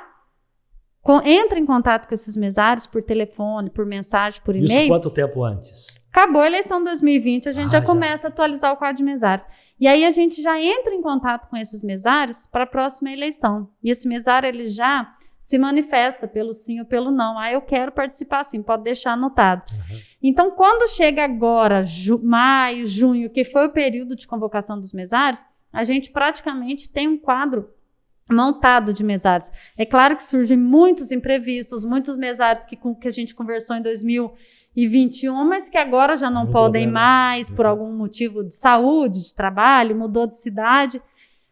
entra em contato com esses mesários por telefone, por mensagem, por e-mail. Isso quanto tempo antes? Acabou a eleição 2020, a gente já começa a atualizar o quadro de mesários. E aí a gente já entra em contato com esses mesários para a próxima eleição. E esse mesário, ele já se manifesta pelo sim ou pelo não. Eu quero participar sim, pode deixar anotado. Então, quando chega agora, maio, junho, que foi o período de convocação dos mesários, a gente praticamente tem um quadro montado de mesários. É claro que surgem muitos imprevistos, muitos mesários que a gente conversou em 2021, mas que agora já não podem mais, por algum motivo de saúde, de trabalho, mudou de cidade.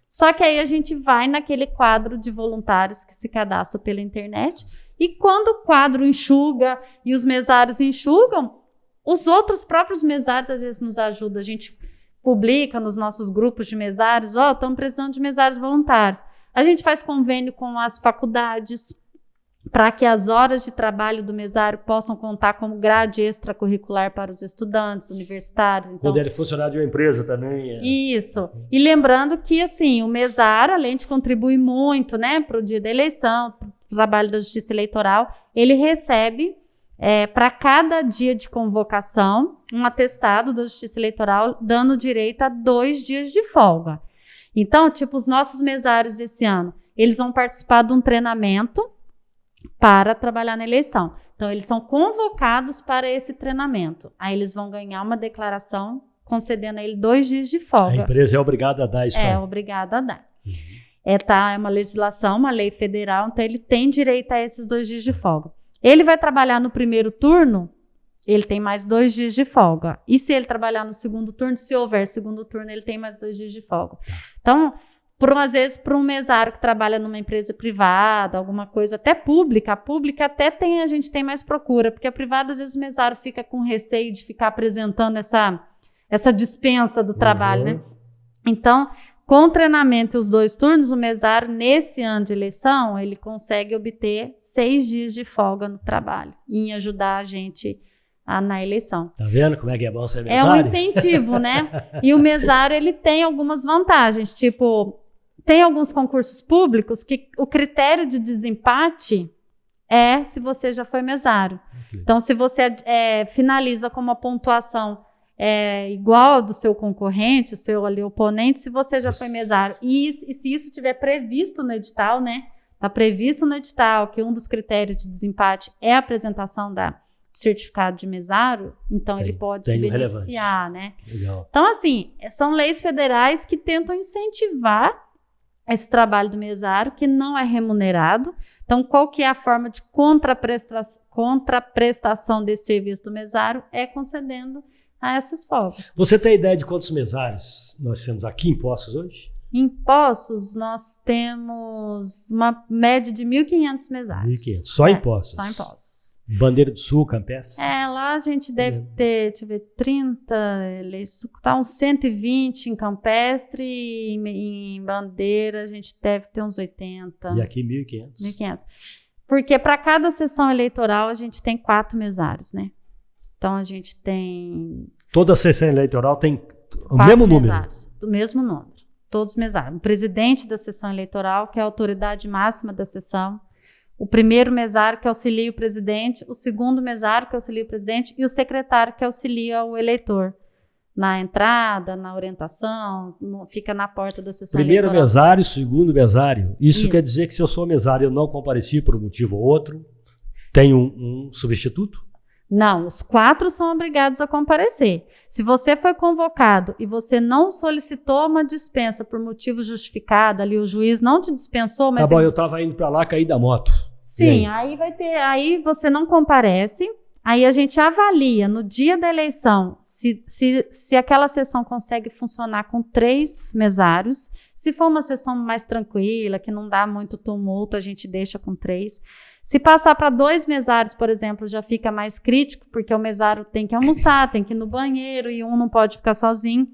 Só que aí a gente vai naquele quadro de voluntários que se cadastram pela internet, e quando o quadro enxuga e os mesários enxugam, os outros próprios mesários às vezes nos ajudam. A gente publica nos nossos grupos de mesários, estamos precisando de mesários voluntários. A gente faz convênio com as faculdades para que as horas de trabalho do mesário possam contar como grade extracurricular para os estudantes universitários. Então, quando ele funcionar de uma empresa também. Isso. E lembrando que, assim, o mesário, além de contribuir muito, né, para o dia da eleição, para o trabalho da Justiça Eleitoral, ele recebe, para cada dia de convocação, um atestado da Justiça Eleitoral dando direito a 2 dias de folga. Então, os nossos mesários esse ano, eles vão participar de um treinamento para trabalhar na eleição. Então, eles são convocados para esse treinamento. Aí eles vão ganhar uma declaração concedendo a ele 2 dias de folga. A empresa é obrigada a dar isso. É obrigada a dar. É uma legislação, uma lei federal, então ele tem direito a esses 2 dias de folga. Ele vai trabalhar no primeiro turno, ele tem mais 2 dias de folga. E se ele trabalhar no segundo turno, se houver segundo turno, ele tem mais 2 dias de folga. Então, às vezes, para um mesário que trabalha numa empresa privada, alguma coisa até pública, a pública até a gente tem mais procura, porque a privada, às vezes, o mesário fica com receio de ficar apresentando essa dispensa do trabalho, né? Então, com o treinamento e os 2 turnos, o mesário, nesse ano de eleição, ele consegue obter 6 dias de folga no trabalho, em ajudar a gente na eleição. Tá vendo como é que é bom ser mesário? É um incentivo, né? E o mesário, ele tem algumas vantagens, tem alguns concursos públicos que o critério de desempate é se você já foi mesário. Então, se você finaliza com uma pontuação igual ao do seu concorrente, seu oponente, se você já foi mesário. E se isso estiver previsto no edital, né? Está previsto no edital que um dos critérios de desempate é a apresentação da certificado de mesário, então ele pode se beneficiar, né? Legal. Então, assim, são leis federais que tentam incentivar esse trabalho do mesário, que não é remunerado. Então, qual que é a forma de contraprestação desse serviço do mesário? É concedendo a essas folgas. Você tem ideia de quantos mesários nós temos aqui em Poços hoje? Em Poços, nós temos uma média de 1.500 mesários. 1.500, só em Poços? Só em Poços. Bandeira do Sul, Campestre? Lá a gente deve ter, 30, tá uns 120 em Campestre, e em Bandeira a gente deve ter uns 80. E aqui 1.500. 1.500. Porque para cada sessão eleitoral a gente tem 4 mesários, né? Então a gente tem... Toda sessão eleitoral tem o mesmo número? Mesários, do mesmo número. Todos mesários. O presidente da sessão eleitoral, que é a autoridade máxima da sessão, o primeiro mesário que auxilia o presidente, o segundo mesário que auxilia o presidente e o secretário que auxilia o eleitor na entrada, na orientação, fica na porta da sessão Primeiro eleitoral. mesário, segundo mesário. Isso quer dizer que se eu sou mesário e eu não compareci por um motivo ou outro, tem um substituto? Não, os 4 são obrigados a comparecer. Se você foi convocado e você não solicitou uma dispensa por motivo justificado, ali o juiz não te dispensou, mas... Tá bom, eu estava indo para lá, caí da moto. Sim, aí você não comparece, aí a gente avalia no dia da eleição se aquela sessão consegue funcionar com 3 mesários. Se for uma sessão mais tranquila, que não dá muito tumulto, a gente deixa com 3. Se passar para 2 mesários, por exemplo, já fica mais crítico, porque o mesário tem que almoçar, tem que ir no banheiro e um não pode ficar sozinho.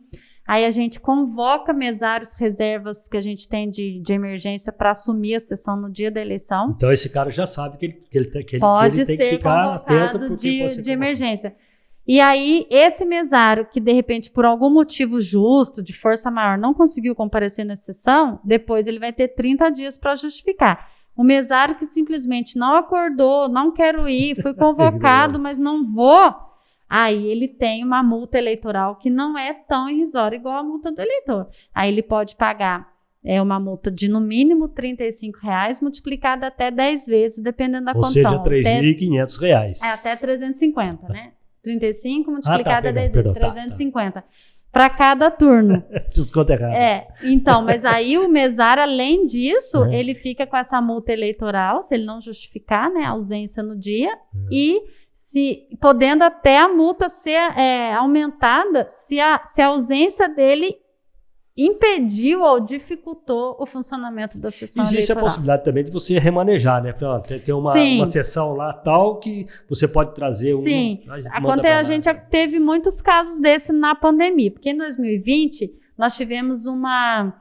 Aí a gente convoca mesários reservas que a gente tem de emergência para assumir a sessão no dia da eleição. Então esse cara já sabe que ele tem que ficar atento de emergência. E aí, esse mesário que, de repente, por algum motivo justo, de força maior, não conseguiu comparecer na sessão, depois ele vai ter 30 dias para justificar. O mesário que simplesmente não acordou, não quero ir, fui convocado, mas não vou, aí ele tem uma multa eleitoral que não é tão irrisória igual a multa do eleitor. Aí ele pode pagar uma multa de, no mínimo, R$35, multiplicada até 10 vezes, dependendo da condição. Ou seja, R$3.500. Até 350, né? 35 multiplicado a 10 vezes, 350. Para cada turno. Fiz conta errada. Então, mas aí o mesário, além disso, ele fica com essa multa eleitoral, se ele não justificar, né, a ausência no dia, e podendo até a multa ser aumentada se a ausência dele impediu ou dificultou o funcionamento da sessão eleitoral. Existe a possibilidade também de você remanejar, né? Pra ter uma sessão lá tal que você pode trazer Sim, a gente teve muitos casos desse na pandemia, porque em 2020 nós tivemos uma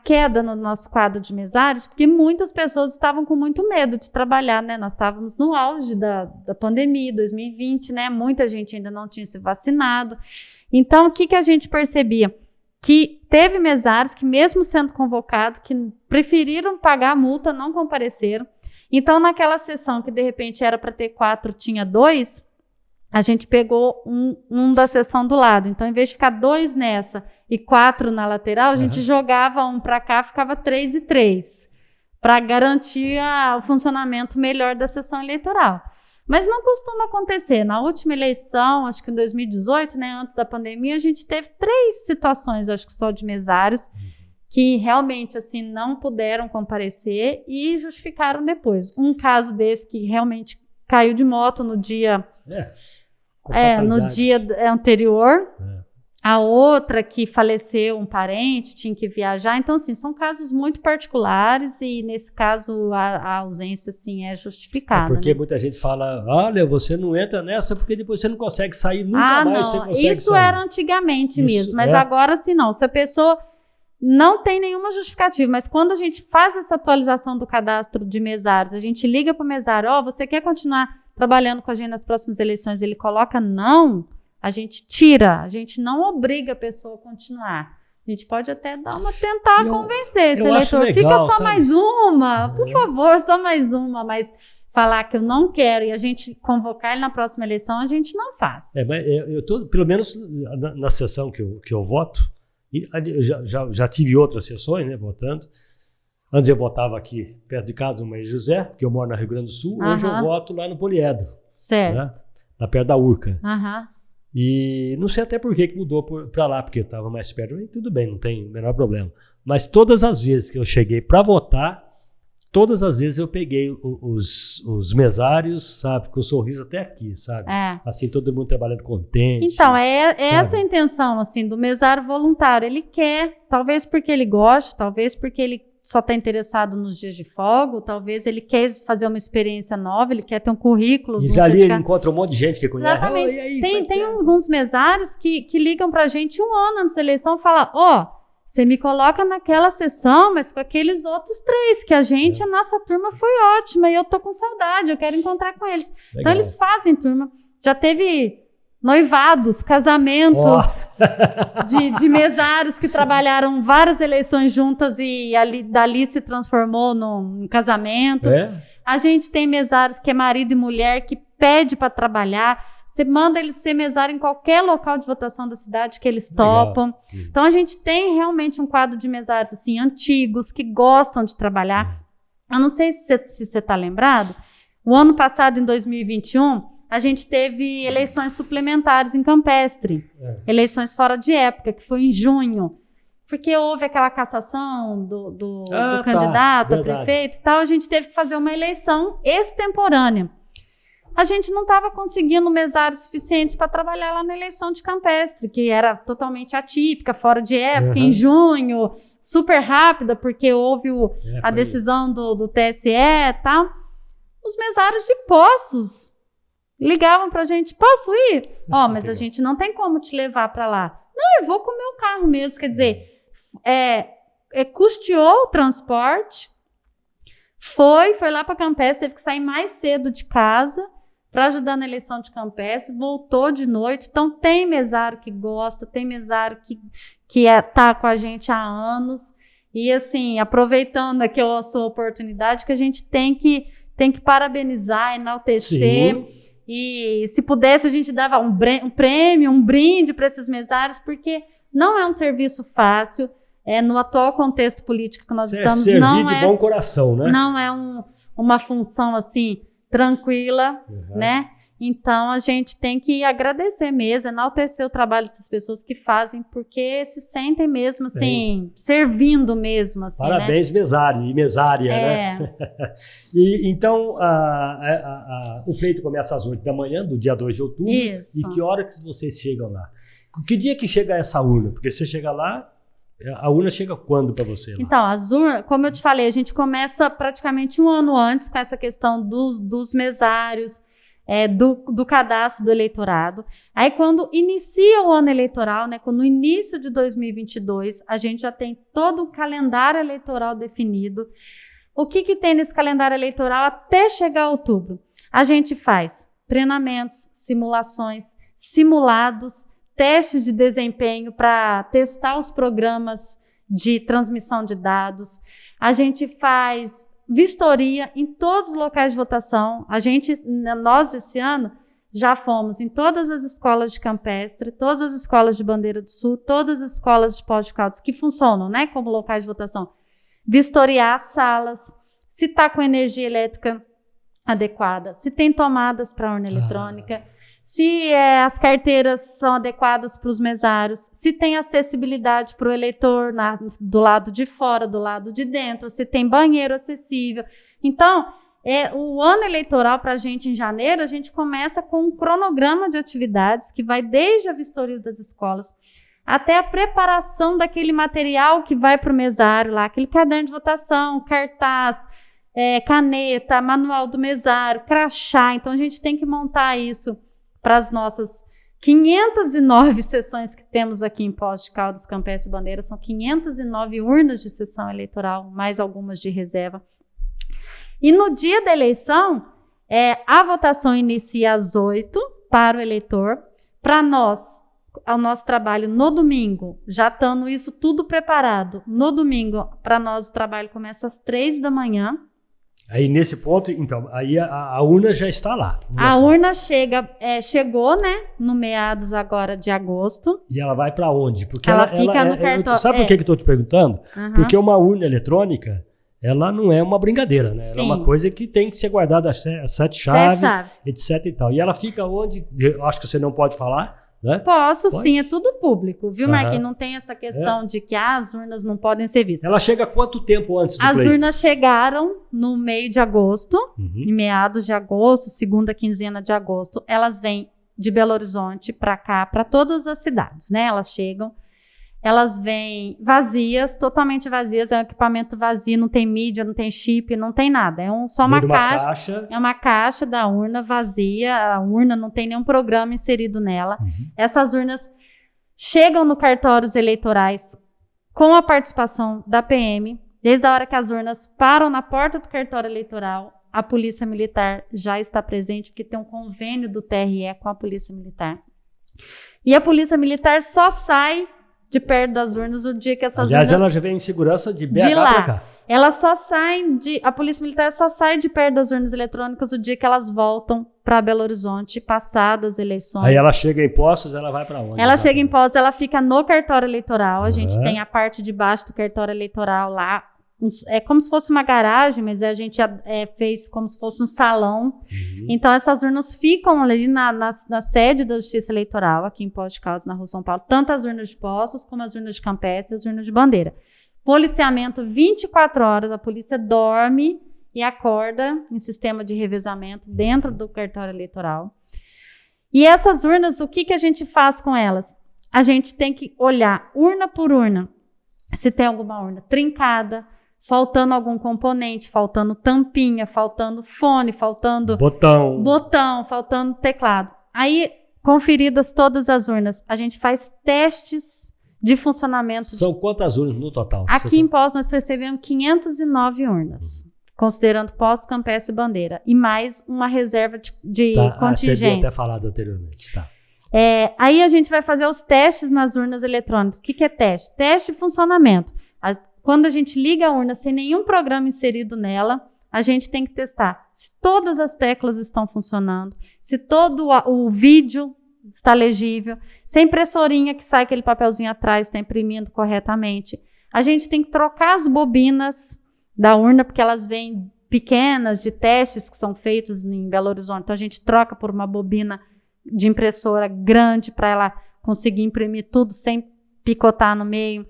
queda no nosso quadro de mesários, porque muitas pessoas estavam com muito medo de trabalhar, né? Nós estávamos no auge da pandemia, 2020, né? Muita gente ainda não tinha se vacinado. Então, o que a gente percebia? Que teve mesários que, mesmo sendo convocados, que preferiram pagar a multa, não compareceram. Então, naquela sessão que, de repente, era para ter 4, tinha 2, a gente pegou um da sessão do lado. Então, em vez de ficar 2 nessa e 4 na lateral, a gente jogava um para cá, ficava 3 e 3, para garantir o funcionamento melhor da sessão eleitoral. Mas não costuma acontecer. Na última eleição, acho que em 2018, né, antes da pandemia, a gente teve 3 situações, acho que só de mesários, que realmente assim não puderam comparecer e justificaram depois. Um caso desse que realmente caiu de moto no dia, no dia anterior. A outra que faleceu um parente, tinha que viajar. Então, assim, são casos muito particulares e, nesse caso, a ausência, assim, é justificada. Porque né? muita gente fala, olha, você não entra nessa porque depois você não consegue sair, nunca mais você consegue isso sair. Era antigamente mesmo, mas agora, assim, não. Se a pessoa não tem nenhuma justificativa, mas quando a gente faz essa atualização do cadastro de mesários, a gente liga para o mesário, você quer continuar trabalhando com a gente nas próximas eleições? Ele coloca não... A gente tira, a gente não obriga a pessoa a continuar. A gente pode até tentar convencer esse eleitor. Legal, fica só sabe? Mais uma, por favor, só mais uma. Mas falar que eu não quero e a gente convocar ele na próxima eleição, a gente não faz. Mas eu tô, pelo menos na sessão que eu voto, eu já tive outras sessões, né, votando. Antes eu votava aqui perto de casa, no Maria José, porque eu moro no Rio Grande do Sul. Hoje eu voto lá no Poliedro. Certo. Né, lá perto da Urca. Aham. E não sei até por que mudou para lá, porque estava mais perto. E tudo bem, não tem o menor problema. Mas todas as vezes que eu cheguei para votar, todas as vezes eu peguei os mesários, sabe, com o sorriso até aqui, sabe? Assim, todo mundo trabalhando contente. Então, essa a intenção, assim, do mesário voluntário. Ele quer, talvez porque ele goste, talvez porque ele só está interessado nos dias de folga, talvez ele quer fazer uma experiência nova, ele quer ter um currículo. E já ali ele encontra um monte de gente que conhece. Exatamente. Tem alguns mesários que ligam pra gente um ano antes da eleição e falam, você me coloca naquela sessão, mas com aqueles outros 3, que a nossa turma foi ótima e eu tô com saudade, eu quero encontrar com eles. Legal. Então eles fazem turma. Já teve noivados, casamentos de mesários que trabalharam várias eleições juntas e dali se transformou num casamento. A gente tem mesários que é marido e mulher que pede para trabalhar. Você manda eles ser mesário em qualquer local de votação da cidade que eles topam. Então, a gente tem realmente um quadro de mesários assim, antigos, que gostam de trabalhar. Eu não sei se você está lembrado, o ano passado, em 2021, a gente teve eleições suplementares em Campestre. Eleições fora de época, que foi em junho. Porque houve aquela cassação do candidato a prefeito e tal, a gente teve que fazer uma eleição extemporânea. A gente não estava conseguindo mesários suficientes para trabalhar lá na eleição de Campestre, que era totalmente atípica, fora de época, em junho, super rápida, porque houve a decisão do TSE e tal. Os mesários de Poços ligavam para a gente, posso ir? Mas a gente não tem como te levar para lá. Não, eu vou com o meu carro mesmo, quer dizer, custeou o transporte, foi lá para Campestre, teve que sair mais cedo de casa para ajudar na eleição de Campestre, voltou de noite. Então tem mesário que gosta, tem mesário que tá com a gente há anos. E assim, aproveitando aqui a sua oportunidade, que a gente tem que parabenizar, enaltecer. Sim. E se pudesse, a gente dava um prêmio, um brinde para esses mesários, porque não é um serviço fácil. No atual contexto político que nós estamos, servir não de bom coração, né? Não é uma função assim tranquila, né? Então a gente tem que agradecer mesmo, enaltecer o trabalho dessas pessoas que fazem, porque se sentem mesmo assim, servindo mesmo, assim. Parabéns, né? Mesário e mesária, né? E então o pleito começa às 8 da manhã do dia 2 de outubro. Isso. E que hora que vocês chegam lá? Que dia que chega essa urna? Porque você chega lá, a urna chega quando para você? Lá? Então, as urnas, como eu te falei, a gente começa praticamente um ano antes com essa questão dos mesários, do cadastro do eleitorado. Aí, quando inicia o ano eleitoral, né, no início de 2022, a gente já tem todo o calendário eleitoral definido. O que tem nesse calendário eleitoral até chegar a outubro? A gente faz treinamentos, simulações, simulados, testes de desempenho para testar os programas de transmissão de dados. A gente faz vistoria em todos os locais de votação. Nós, esse ano, já fomos em todas as escolas de Campestre, todas as escolas de Bandeira do Sul, todas as escolas de Poços de Caldas que funcionam, né, como locais de votação. Vistoriar as salas, se está com energia elétrica adequada, se tem tomadas para urna eletrônica, se as carteiras são adequadas para os mesários, se tem acessibilidade para o eleitor do lado de fora, do lado de dentro, se tem banheiro acessível. Então, o ano eleitoral para a gente em janeiro, a gente começa com um cronograma de atividades que vai desde a vistoria das escolas até a preparação daquele material que vai para o mesário lá, aquele caderno de votação, cartaz, caneta, manual do mesário, crachá. Então, a gente tem que montar isso para as nossas 509 sessões que temos aqui em Poços de Caldas, Campestre e Bandeira. São 509 urnas de sessão eleitoral, mais algumas de reserva. E no dia da eleição, a votação inicia às 8 para o eleitor. Para nós, o nosso trabalho no domingo, já estando isso tudo preparado, no domingo, para nós o trabalho começa às 3 da manhã. Aí nesse ponto, então, aí a urna já está lá. A urna chegou, né, no meados agora de agosto. E ela vai para onde? Porque ela fica no cartório. Sabe por que eu estou te perguntando? Porque uma urna eletrônica, ela não é uma brincadeira, né? Ela é uma coisa que tem que ser guardada às 7 chaves, etc e tal. E ela fica onde? Eu acho que você não pode falar, né? Posso, sim, é tudo público, viu, Marquinhos? Não tem essa questão de que as urnas não podem ser vistas. Ela chega quanto tempo antes do pleito? As urnas chegaram no meio de agosto, em meados de agosto, segunda quinzena de agosto. Elas vêm de Belo Horizonte para cá, para todas as cidades, né? Elas chegam, elas vêm vazias, totalmente vazias, é um equipamento vazio, não tem mídia, não tem chip, não tem nada. Só uma caixa. É uma caixa da urna vazia, a urna não tem nenhum programa inserido nela. Essas urnas chegam no cartórios eleitorais com a participação da PM. Desde a hora que as urnas param na porta do cartório eleitoral, a Polícia Militar já está presente, porque tem um convênio do TRE com a Polícia Militar. E a Polícia Militar só sai de perto das urnas o dia que essas urnas... Aliás, ela já vem em segurança de BH para cá. A Polícia Militar só sai de perto das urnas eletrônicas o dia que elas voltam para Belo Horizonte, passadas as eleições. Aí ela chega em Poços, ela vai para onde? Ela chega em Poços, ela fica no cartório eleitoral. A gente tem a parte de baixo do cartório eleitoral lá. É como se fosse uma garagem, mas a gente fez como se fosse um salão. Então, essas urnas ficam ali na sede da Justiça Eleitoral, aqui em Poços de Caldas, na Rua São Paulo. Tanto as urnas de Poços, como as urnas de Campestre e as urnas de Bandeira. Policiamento 24 horas, a polícia dorme e acorda em sistema de revezamento dentro do cartório eleitoral. E essas urnas, o que a gente faz com elas? A gente tem que olhar urna por urna, se tem alguma urna trincada, faltando algum componente, faltando tampinha, faltando fone, faltando botão, faltando teclado. Aí, conferidas todas as urnas, a gente faz testes de funcionamento. São quantas urnas no total? Aqui em Poços nós recebemos 509 urnas, considerando Poços, Campestre e Bandeira, e mais uma reserva de contingência. Você havia até falado anteriormente, tá. Aí a gente vai fazer os testes nas urnas eletrônicas. O que é teste? Teste de funcionamento. Quando a gente liga a urna sem nenhum programa inserido nela, a gente tem que testar se todas as teclas estão funcionando, se todo o vídeo está legível, se a impressorinha que sai aquele papelzinho atrás está imprimindo corretamente. A gente tem que trocar as bobinas da urna, porque elas vêm pequenas, de testes que são feitos em Belo Horizonte. Então, a gente troca por uma bobina de impressora grande para ela conseguir imprimir tudo sem picotar no meio.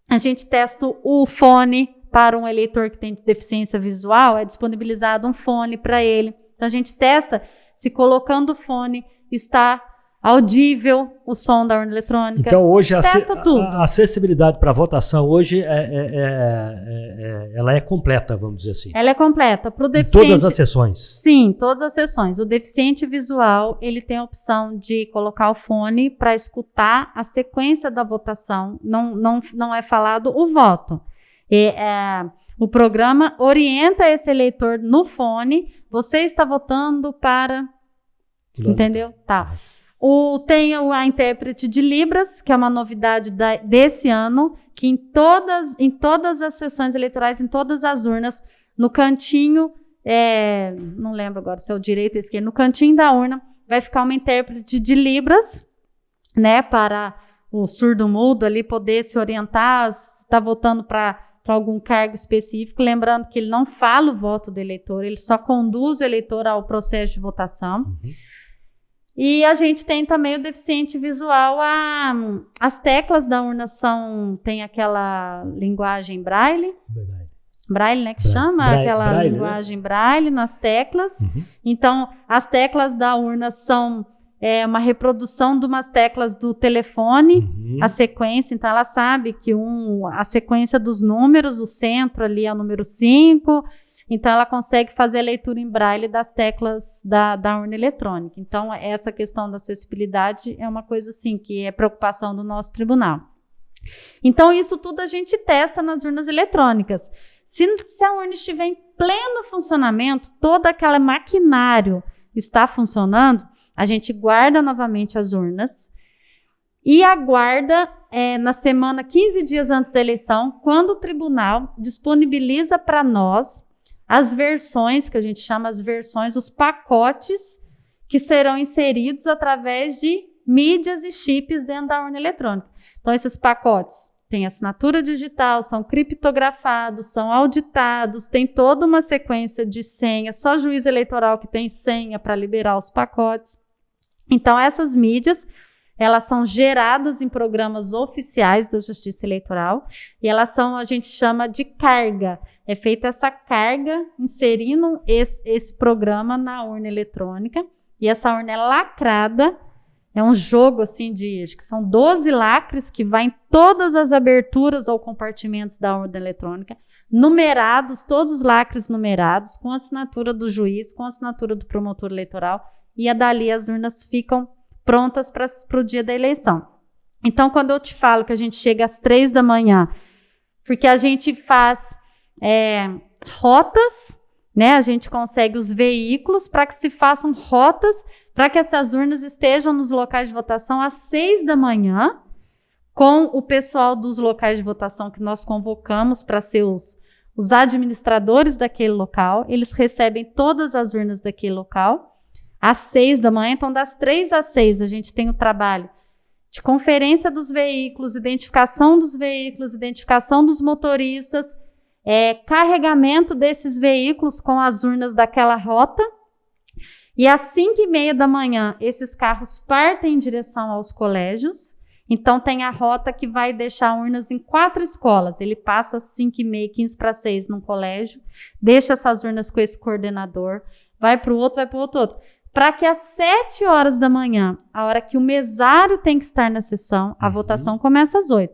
A gente testa o fone para um eleitor que tem deficiência visual, é disponibilizado um fone para ele. Então, a gente testa se colocando o fone está audível o som da urna eletrônica. Então, hoje, a acessibilidade para votação hoje ela é completa, vamos dizer assim. Ela é completa. Pro deficiente, todas as sessões? Sim, todas as sessões. O deficiente visual, ele tem a opção de colocar o fone para escutar a sequência da votação. Não é falado o voto. O programa orienta esse eleitor no fone. Você está votando para... Entendeu? Tá. Tem a intérprete de Libras, que é uma novidade desse ano, que em todas as sessões eleitorais, em todas as urnas, no cantinho, não lembro agora se é o direito ou esquerdo, no cantinho da urna, vai ficar uma intérprete de Libras, né, para o surdo-mudo ali poder se orientar, se está votando para algum cargo específico, lembrando que ele não fala o voto do eleitor, ele só conduz o eleitor ao processo de votação. E a gente tem também o deficiente visual. As teclas da urna tem aquela linguagem braille. Braille, né, que chama? Aquela braille, linguagem, né? Braille nas teclas. Então, as teclas da urna são uma reprodução de umas teclas do telefone, a sequência. Então, ela sabe que a sequência dos números, o centro ali é o número 5. Então, ela consegue fazer a leitura em braille das teclas da urna eletrônica. Então, essa questão da acessibilidade é uma coisa, assim, que é preocupação do nosso tribunal. Então, isso tudo a gente testa nas urnas eletrônicas. Se a urna estiver em pleno funcionamento, todo aquele maquinário está funcionando, a gente guarda novamente as urnas e aguarda na semana, 15 dias antes da eleição, quando o tribunal disponibiliza para nós as versões, que a gente chama as versões, os pacotes que serão inseridos através de mídias e chips dentro da urna eletrônica. Então, esses pacotes têm assinatura digital, são criptografados, são auditados, tem toda uma sequência de senha, só juiz eleitoral que tem senha para liberar os pacotes. Então, essas mídias, elas são geradas em programas oficiais da Justiça Eleitoral e elas são, a gente chama de carga. É feita essa carga inserindo esse programa na urna eletrônica e essa urna é lacrada. É um jogo assim acho que são 12 lacres que vai em todas as aberturas ou compartimentos da urna eletrônica, numerados, todos os lacres numerados, com a assinatura do juiz, com a assinatura do promotor eleitoral e dali as urnas ficam prontas para o dia da eleição. Então, quando eu te falo que a gente chega às 3 da manhã, porque a gente faz rotas, né? A gente consegue os veículos para que se façam rotas para que essas urnas estejam nos locais de votação às 6 da manhã, com o pessoal dos locais de votação que nós convocamos para ser os administradores daquele local, eles recebem todas as urnas daquele local às 6 da manhã. Então, das 3 às 6, a gente tem o trabalho de conferência dos veículos, identificação dos veículos, identificação dos motoristas, carregamento desses veículos com as urnas daquela rota. E às 5h30 da manhã, esses carros partem em direção aos colégios. Então, tem a rota que vai deixar urnas em 4 escolas. Ele passa às 5h30, 5:45 num colégio, deixa essas urnas com esse coordenador, vai para o outro, vai para o outro. Para que às 7 horas da manhã, a hora que o mesário tem que estar na sessão, a votação começa às 8.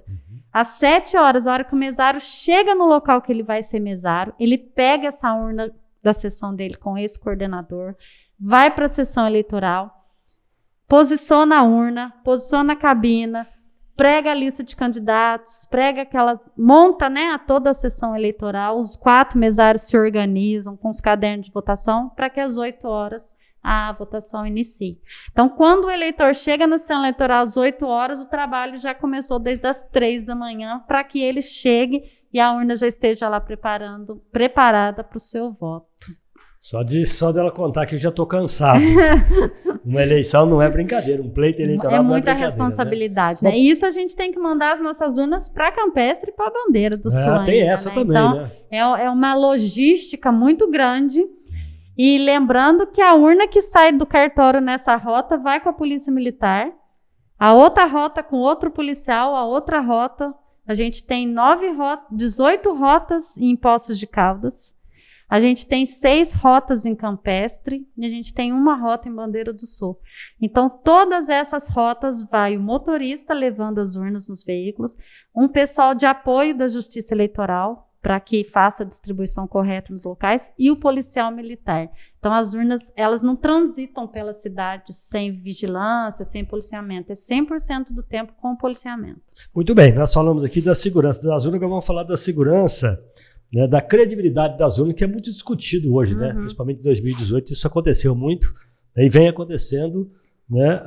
Às 7 horas, a hora que o mesário chega no local que ele vai ser mesário, ele pega essa urna da sessão dele com esse coordenador, vai para a sessão eleitoral, posiciona a urna, posiciona a cabina, prega a lista de candidatos, monta, né, toda a sessão eleitoral, os 4 mesários se organizam com os cadernos de votação para que às 8 horas a votação inicie. Então, quando o eleitor chega na sessão eleitoral às 8 horas, o trabalho já começou desde as 3 da manhã para que ele chegue e a urna já esteja lá preparada para o seu voto. Só dela contar que eu já estou cansado. Uma eleição não é brincadeira, um pleito eleitoral não é muita responsabilidade, né? E isso a gente tem que mandar as nossas urnas para a Campestre e para a bandeira do Sul. Tem ainda, essa né? também, então, né? É uma logística muito grande. E lembrando que a urna que sai do cartório nessa rota vai com a Polícia Militar, a outra rota com outro policial, a outra rota, a gente tem 18 rotas em Poços de Caldas, a gente tem 6 rotas em Campestre e a gente tem 1 rota em Bandeira do Sul. Então, todas essas rotas vai o motorista levando as urnas nos veículos, um pessoal de apoio da Justiça Eleitoral, para que faça a distribuição correta nos locais, e o policial militar. Então, as urnas, elas não transitam pela cidade sem vigilância, sem policiamento. É 100% do tempo com policiamento. Muito bem, nós falamos aqui da segurança das urnas, agora vamos falar da segurança, né, da credibilidade das urnas, que é muito discutido hoje, né? Principalmente em 2018, isso aconteceu muito, né, e vem acontecendo, né,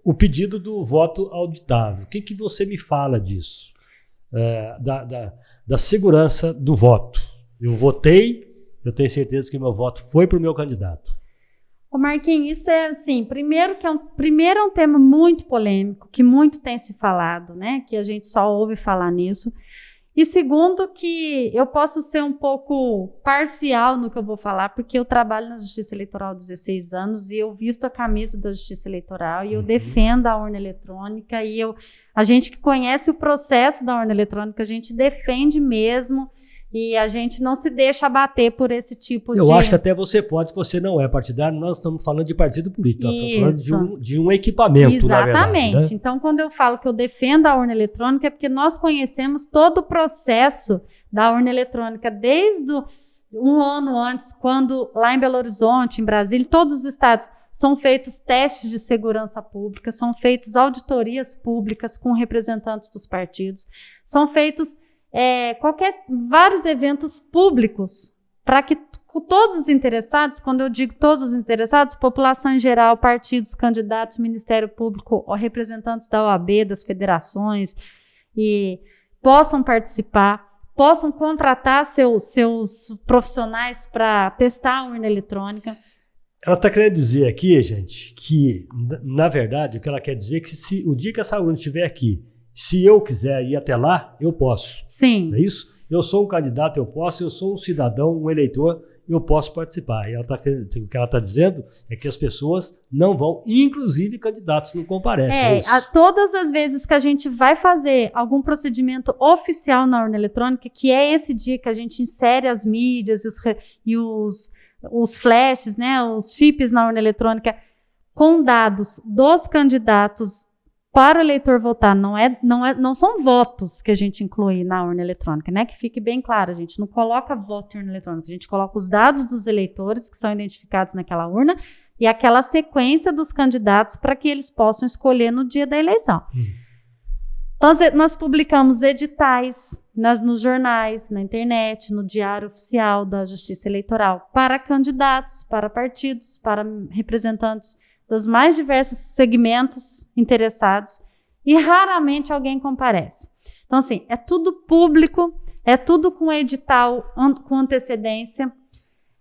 o pedido do voto auditável. O que você me fala disso? Da segurança do voto. Eu votei, eu tenho certeza que meu voto foi para o meu candidato. Ô Marquinhos, isso é assim, primeiro é um tema muito polêmico, que muito tem se falado, né? Que a gente só ouve falar nisso. E segundo, que eu posso ser um pouco parcial no que eu vou falar, porque eu trabalho na Justiça Eleitoral há 16 anos e eu visto a camisa da Justiça Eleitoral e eu defendo a urna eletrônica e a gente que conhece o processo da urna eletrônica, a gente defende mesmo e a gente não se deixa abater por esse tipo Eu acho que até você pode, que você não é partidário, nós estamos falando de partido político, nós estamos falando de um equipamento, exatamente. Na verdade, né? Então, quando eu falo que eu defendo a urna eletrônica, é porque nós conhecemos todo o processo da urna eletrônica, desde um ano antes, quando lá em Belo Horizonte, em Brasília, em todos os estados, são feitos testes de segurança pública, são feitas auditorias públicas com representantes dos partidos, são feitos vários eventos públicos para que todos os interessados, quando eu digo todos os interessados, população em geral, partidos, candidatos, Ministério Público, representantes da OAB, das federações, e possam participar, possam contratar seus profissionais para testar a urna eletrônica. Ela está querendo dizer aqui, gente, que, na verdade, o que ela quer dizer é que se o dia que essa urna estiver aqui, se eu quiser ir até lá, eu posso. Sim. Não é isso? Eu sou um candidato, eu posso, eu sou um cidadão, um eleitor, eu posso participar. E o que ela está dizendo é que as pessoas não vão, inclusive candidatos não comparecem. Todas as vezes que a gente vai fazer algum procedimento oficial na urna eletrônica, que é esse dia que a gente insere as mídias e os flashes, né, os chips na urna eletrônica, com dados dos candidatos para o eleitor votar, não são votos que a gente inclui na urna eletrônica, né? Que fique bem claro, a gente não coloca voto em urna eletrônica, a gente coloca os dados dos eleitores que são identificados naquela urna e aquela sequência dos candidatos para que eles possam escolher no dia da eleição. Então, nós publicamos editais nos jornais, na internet, no Diário Oficial da Justiça Eleitoral para candidatos, para partidos, para representantes dos mais diversos segmentos interessados, e raramente alguém comparece. Então, assim, é tudo público, é tudo com edital com antecedência,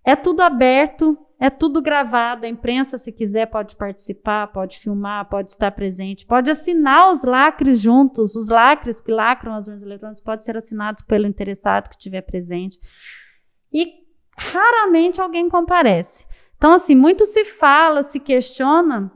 é tudo aberto, é tudo gravado. A imprensa, se quiser, pode participar, pode filmar, pode estar presente, pode assinar os lacres juntos, os lacres que lacram as urnas eletrônicas podem ser assinados pelo interessado que estiver presente. E raramente alguém comparece. Então, assim, muito se fala, se questiona,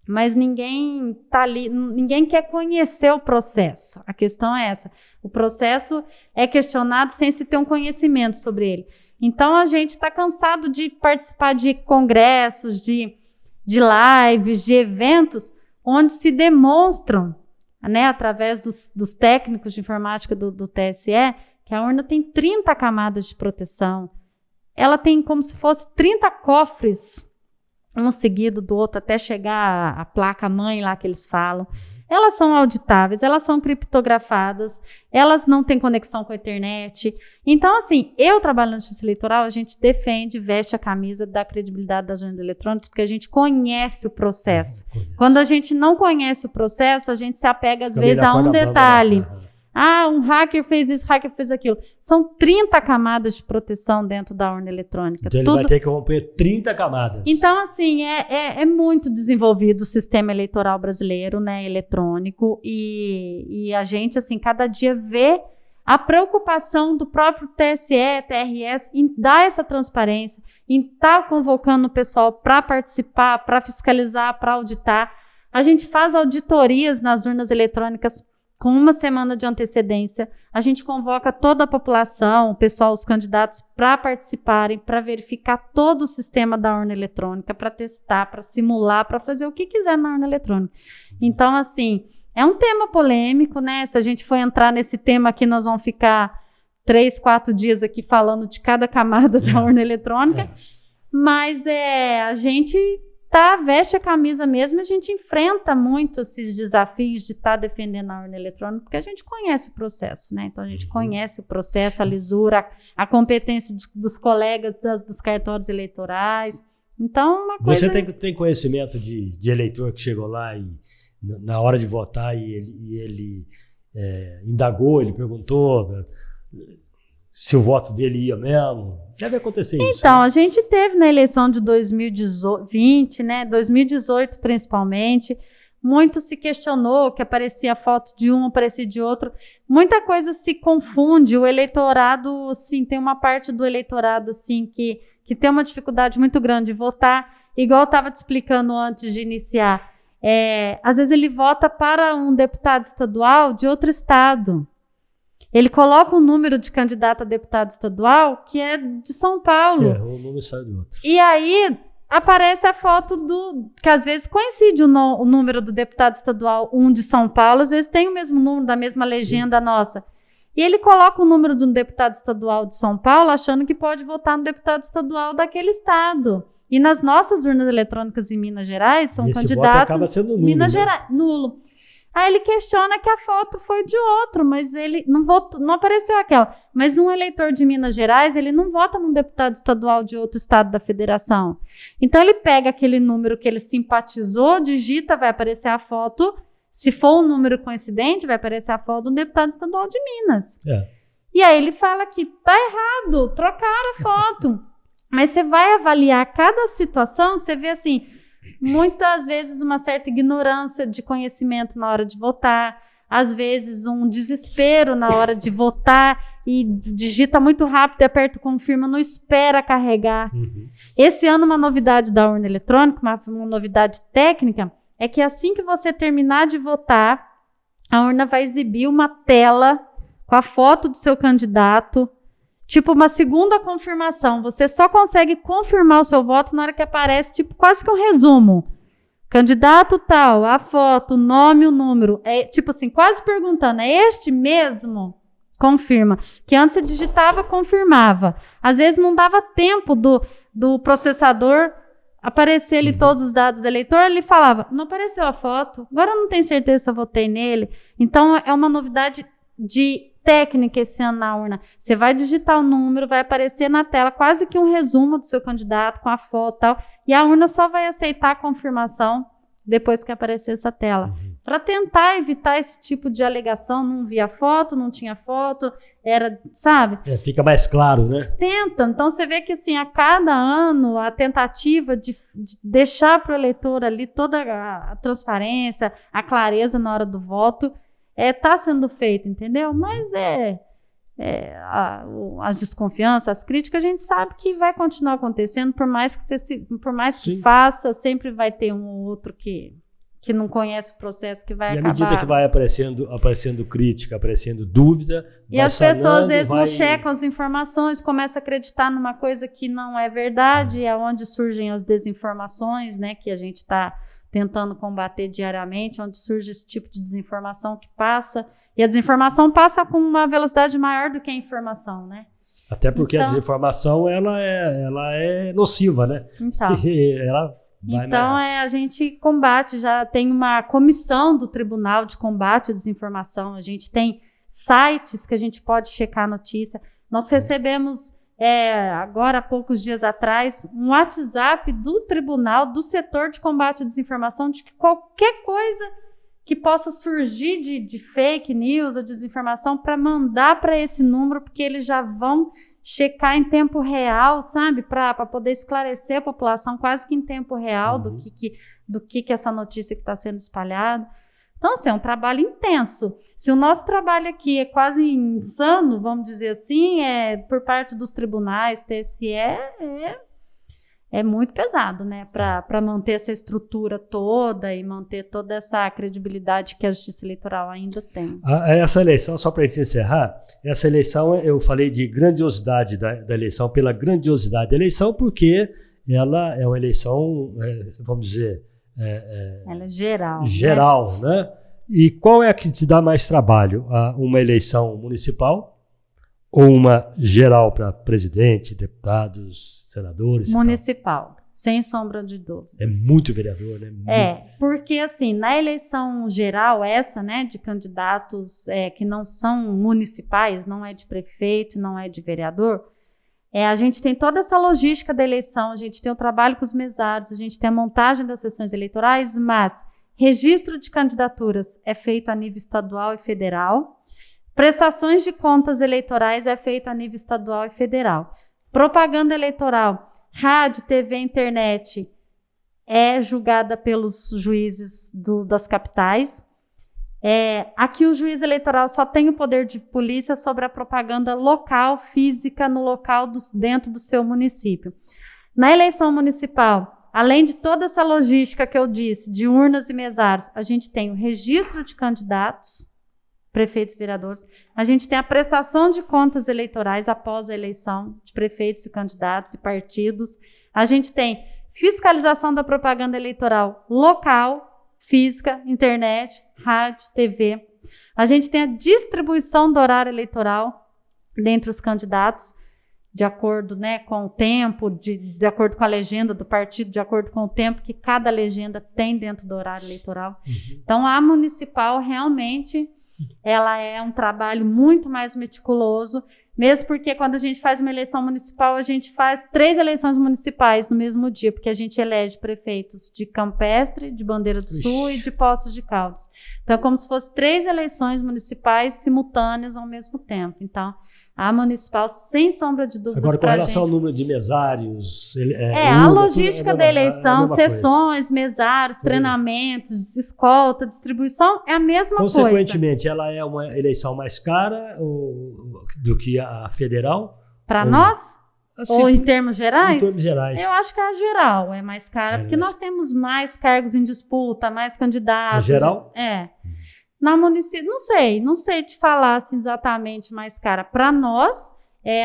mas ninguém tá ali, ninguém quer conhecer o processo. A questão é essa. O processo é questionado sem se ter um conhecimento sobre ele. Então, a gente está cansado de participar de congressos, de lives, de eventos, onde se demonstram, né, através dos técnicos de informática do TSE, que a urna tem 30 camadas de proteção. Ela tem como se fosse 30 cofres, um seguido do outro, até chegar à placa-mãe lá que eles falam. Elas são auditáveis, elas são criptografadas, elas não têm conexão com a internet. Então, assim, eu trabalho na Justiça Eleitoral, a gente defende, veste a camisa da credibilidade das urnas eletrônicas, porque a gente conhece o processo. Quando a gente não conhece o processo, a gente se apega, às vezes, a um detalhe. Ah, um hacker fez isso, hacker fez aquilo. São 30 camadas de proteção dentro da urna eletrônica. Então ele vai ter que romper 30 camadas. Então, assim, é muito desenvolvido o sistema eleitoral brasileiro, né, eletrônico, e a gente, assim, cada dia vê a preocupação do próprio TSE, TRS, em dar essa transparência, em estar convocando o pessoal para participar, para fiscalizar, para auditar. A gente faz auditorias nas urnas eletrônicas com uma semana de antecedência. A gente convoca toda a população, o pessoal, os candidatos, para participarem, para verificar todo o sistema da urna eletrônica, para testar, para simular, para fazer o que quiser na urna eletrônica. Então, assim, é um tema polêmico, né? Se a gente for entrar nesse tema aqui, nós vamos ficar 3, 4 dias aqui falando de cada camada da urna eletrônica, mas a gente veste a camisa mesmo, a gente enfrenta muito esses desafios de estar defendendo a urna eletrônica, porque a gente conhece o processo, né? Então, a gente conhece o processo, a lisura, a competência dos colegas dos cartórios eleitorais. Então, uma coisa... Você tem conhecimento de eleitor que chegou lá e, na hora de votar, e ele indagou, ele perguntou se o voto dele ia mesmo? Deve acontecer isso. Então, a gente teve na eleição de 2020, né, 2018 principalmente, muito se questionou que aparecia a foto de um, aparecia de outro. Muita coisa se confunde. O eleitorado, assim, tem uma parte do eleitorado, assim, que tem uma dificuldade muito grande de votar. Igual eu estava te explicando antes de iniciar. Às vezes ele vota para um deputado estadual de outro estado. Ele coloca um número de candidato a deputado estadual que é de São Paulo. O número sai do outro. E aí aparece a foto que às vezes coincide o número do deputado estadual, um de São Paulo, às vezes tem o mesmo número, da mesma legenda nossa. E ele coloca o número de um deputado estadual de São Paulo, achando que pode votar no deputado estadual daquele estado. E nas nossas urnas eletrônicas em Minas Gerais, são candidatos acaba sendo nulo, Minas Gerais, nulo. Aí ele questiona que a foto foi de outro, mas ele não votou, não apareceu aquela. Mas um eleitor de Minas Gerais, ele não vota num deputado estadual de outro estado da federação. Então ele pega aquele número que ele simpatizou, digita, vai aparecer a foto. Se for um número coincidente, vai aparecer a foto de um deputado estadual de Minas. E aí ele fala que tá errado, trocaram a foto. Mas você vai avaliar cada situação, você vê assim... Muitas vezes uma certa ignorância de conhecimento na hora de votar, às vezes um desespero na hora de votar e digita muito rápido e aperta o confirma, não espera carregar. Esse ano uma novidade da urna eletrônica, uma novidade técnica, é que assim que você terminar de votar, a urna vai exibir uma tela com a foto do seu candidato, tipo uma segunda confirmação. Você só consegue confirmar o seu voto na hora que aparece, tipo, quase que um resumo. Candidato tal, a foto, o nome, o número. Tipo assim, quase perguntando, é este mesmo? Confirma. Que antes você digitava, confirmava. Às vezes não dava tempo do processador aparecer ali todos os dados do eleitor, ele falava, não apareceu a foto, agora eu não tenho certeza se eu votei nele. Então, é uma novidade de técnica esse ano na urna. Você vai digitar o número, vai aparecer na tela quase que um resumo do seu candidato com a foto e tal, e a urna só vai aceitar a confirmação depois que aparecer essa tela. para tentar evitar esse tipo de alegação. Não via foto, não tinha foto, era, sabe? Fica mais claro, né? Tenta. Então, você vê que, assim, a cada ano, a tentativa de deixar para o eleitor ali toda a transparência, a clareza na hora do voto, tá sendo feita, entendeu? Mas as desconfianças, as críticas, a gente sabe que vai continuar acontecendo, por mais que faça, sempre vai ter um ou outro que não conhece o processo, que vai acabar. E à medida que vai aparecendo crítica, aparecendo dúvida, e as pessoas às vezes não checam as informações, começam a acreditar numa coisa que não é verdade, é onde surgem as desinformações, né, que a gente está tentando combater diariamente, onde surge esse tipo de desinformação que passa, e a desinformação passa com uma velocidade maior do que a informação, né? Até porque a desinformação, ela é nociva, né? Então, ela a gente combate, já tem uma comissão do Tribunal de Combate à Desinformação, a gente tem sites que a gente pode checar a notícia. Nós recebemos, agora há poucos dias atrás, um WhatsApp do Tribunal, do Setor de Combate à Desinformação, de que qualquer coisa que possa surgir de fake news ou desinformação, para mandar para esse número, porque eles já vão checar em tempo real, sabe? Para poder esclarecer a população quase que em tempo real do que essa notícia que está sendo espalhada. Então, assim, é um trabalho intenso. Se o nosso trabalho aqui é quase insano, vamos dizer assim, por parte dos tribunais, TSE, é muito pesado, né? Para manter essa estrutura toda e manter toda essa credibilidade que a Justiça Eleitoral ainda tem. Essa eleição, só para a gente encerrar, essa eleição, eu falei de grandiosidade da eleição, pela grandiosidade da eleição, porque ela é uma eleição, vamos dizer... ela é geral. Geral, né? E qual é a que te dá mais trabalho? Uma eleição municipal ou uma geral para presidente, deputados, senadores? Municipal, sem sombra de dúvida. É muito vereador, né? Porque assim, na eleição geral, né, de candidatos que não são municipais, não é de prefeito, não é de vereador, a gente tem toda essa logística da eleição, a gente tem o trabalho com os mesários, a gente tem a montagem das sessões eleitorais, mas registro de candidaturas é feito a nível estadual e federal. Prestações de contas eleitorais é feito a nível estadual e federal. Propaganda eleitoral, rádio, TV, internet é julgada pelos juízes das capitais. Aqui o juiz eleitoral só tem o poder de polícia sobre a propaganda local, física, no local dentro do seu município. Na eleição municipal, além de toda essa logística que eu disse, de urnas e mesários, a gente tem o registro de candidatos, prefeitos e vereadores. A gente tem a prestação de contas eleitorais após a eleição de prefeitos e candidatos e partidos. A gente tem fiscalização da propaganda eleitoral local, física, internet, rádio, TV. A gente tem a distribuição do horário eleitoral dentre os candidatos, de acordo, né, com o tempo, de acordo com a legenda do partido, de acordo com o tempo que cada legenda tem dentro do horário eleitoral. Então, a municipal realmente... ela é um trabalho muito mais meticuloso, mesmo porque quando a gente faz uma eleição municipal, a gente faz 3 eleições municipais no mesmo dia, porque a gente elege prefeitos de Campestre, de Bandeira do Sul e de Poços de Caldas. Então, é como se fossem 3 eleições municipais simultâneas ao mesmo tempo. Então, a municipal, sem sombra de dúvidas, agora, com relação ao número de mesários... a logística da eleição, sessões, mesários, treinamentos, escolta, distribuição, é a mesma coisa. Consequentemente, ela é uma eleição mais cara do que a federal? Para nós? Assim, ou em termos gerais? Em termos gerais. Eu acho que a geral é mais cara, porque nós temos mais cargos em disputa, mais candidatos. A geral? Na município, não sei te falar assim, exatamente mais cara. Para nós,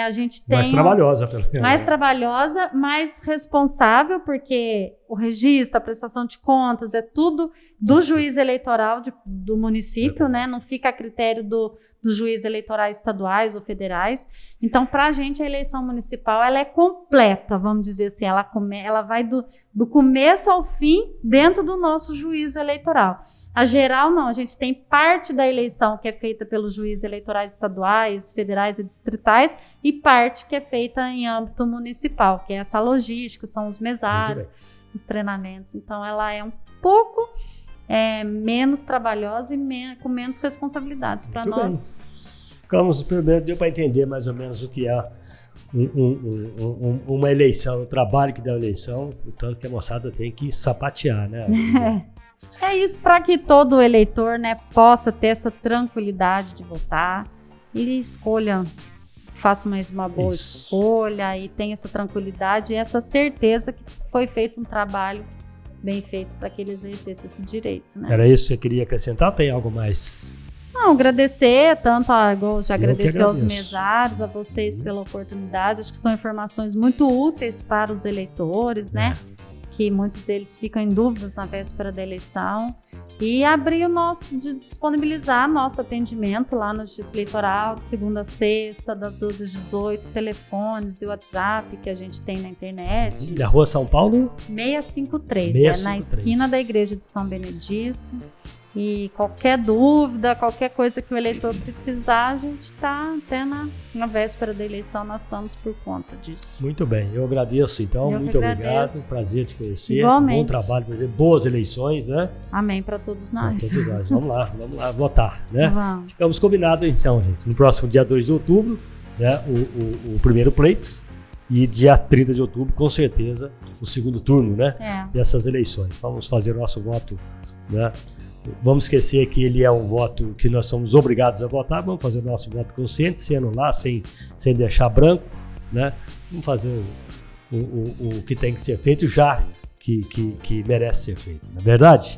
a gente tem... Mais trabalhosa, pelo menos. Mais trabalhosa, mais responsável, porque o registro, a prestação de contas, é tudo do juiz eleitoral do município, né? Não fica a critério dos juízes eleitorais estaduais ou federais. Então, para a gente, a eleição municipal ela é completa, vamos dizer assim. Ela vai do começo ao fim dentro do nosso juízo eleitoral. A geral, não. A gente tem parte da eleição que é feita pelos juízes eleitorais estaduais, federais e distritais, e parte que é feita em âmbito municipal, que é essa logística, são os mesários, os treinamentos. Então, ela é um pouco menos trabalhosa e com menos responsabilidades para nós. Bem. Ficamos, pelo menos, deu para entender mais ou menos o que é uma eleição, o trabalho que dá a eleição, o tanto que a moçada tem que sapatear, né? É isso, para que todo eleitor, né, possa ter essa tranquilidade de votar e escolha, faça uma boa escolha e tenha essa tranquilidade e essa certeza que foi feito um trabalho bem feito para que ele exercesse esse direito, né? Era isso que você queria acrescentar ou tem algo mais? Não, agradecer, igual já agradecer aos mesários, a vocês pela oportunidade. Acho que são informações muito úteis para os eleitores, né? Que muitos deles ficam em dúvidas na véspera da eleição. E abrir disponibilizar nosso atendimento lá na Justiça Eleitoral, de segunda a sexta, das 12 às 18, telefones e WhatsApp que a gente tem na internet. Da Rua São Paulo? 653, na esquina da Igreja de São Benedito. E qualquer dúvida, qualquer coisa que o eleitor precisar, a gente está até na véspera da eleição, nós estamos por conta disso. Muito bem, eu agradeço então, muito obrigado, prazer te conhecer. Igualmente. Bom trabalho, por exemplo, boas eleições, né? Amém para todos nós. Para todos nós, vamos lá votar, né? Vamos. Ficamos combinados então, gente, no próximo dia 2 de outubro, né, o primeiro pleito e dia 30 de outubro, com certeza, o segundo turno, né? Dessas eleições. Vamos fazer o nosso voto, né? Vamos esquecer que ele é um voto que nós somos obrigados a votar, vamos fazer o nosso voto consciente, sem anular, sem deixar branco, né? Vamos fazer o que tem que ser feito, já que merece ser feito, não é verdade?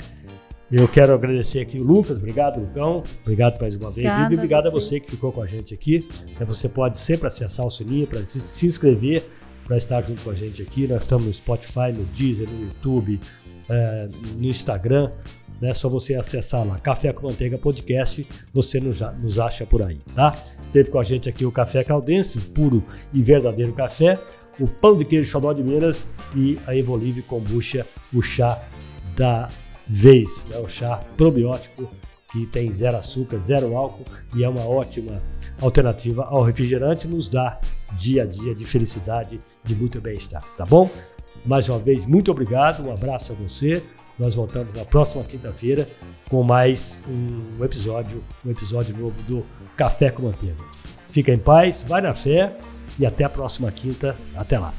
Eu quero agradecer aqui o Lucas, obrigado, Lucão, obrigado mais uma vez, e obrigado a você que ficou com a gente aqui. Você pode sempre acessar o sininho para se inscrever, para estar junto com a gente aqui. Nós estamos no Spotify, no Deezer, no YouTube, no Instagram. É só você acessar lá, Café com Manteiga Podcast, você nos acha por aí, tá? Esteve com a gente aqui o Café Caldense, puro e verdadeiro café, o pão de queijo Xodó de Minas e a Evolive Kombucha, o chá da vez, né? O chá probiótico que tem 0 açúcar, 0 álcool e é uma ótima alternativa ao refrigerante, nos dá dia a dia de felicidade, de muito bem-estar, tá bom? Mais uma vez, muito obrigado, um abraço a você. Nós voltamos na próxima quinta-feira com mais um episódio novo do Café com Manteiga. Fica em paz, vai na fé e até a próxima quinta. Até lá.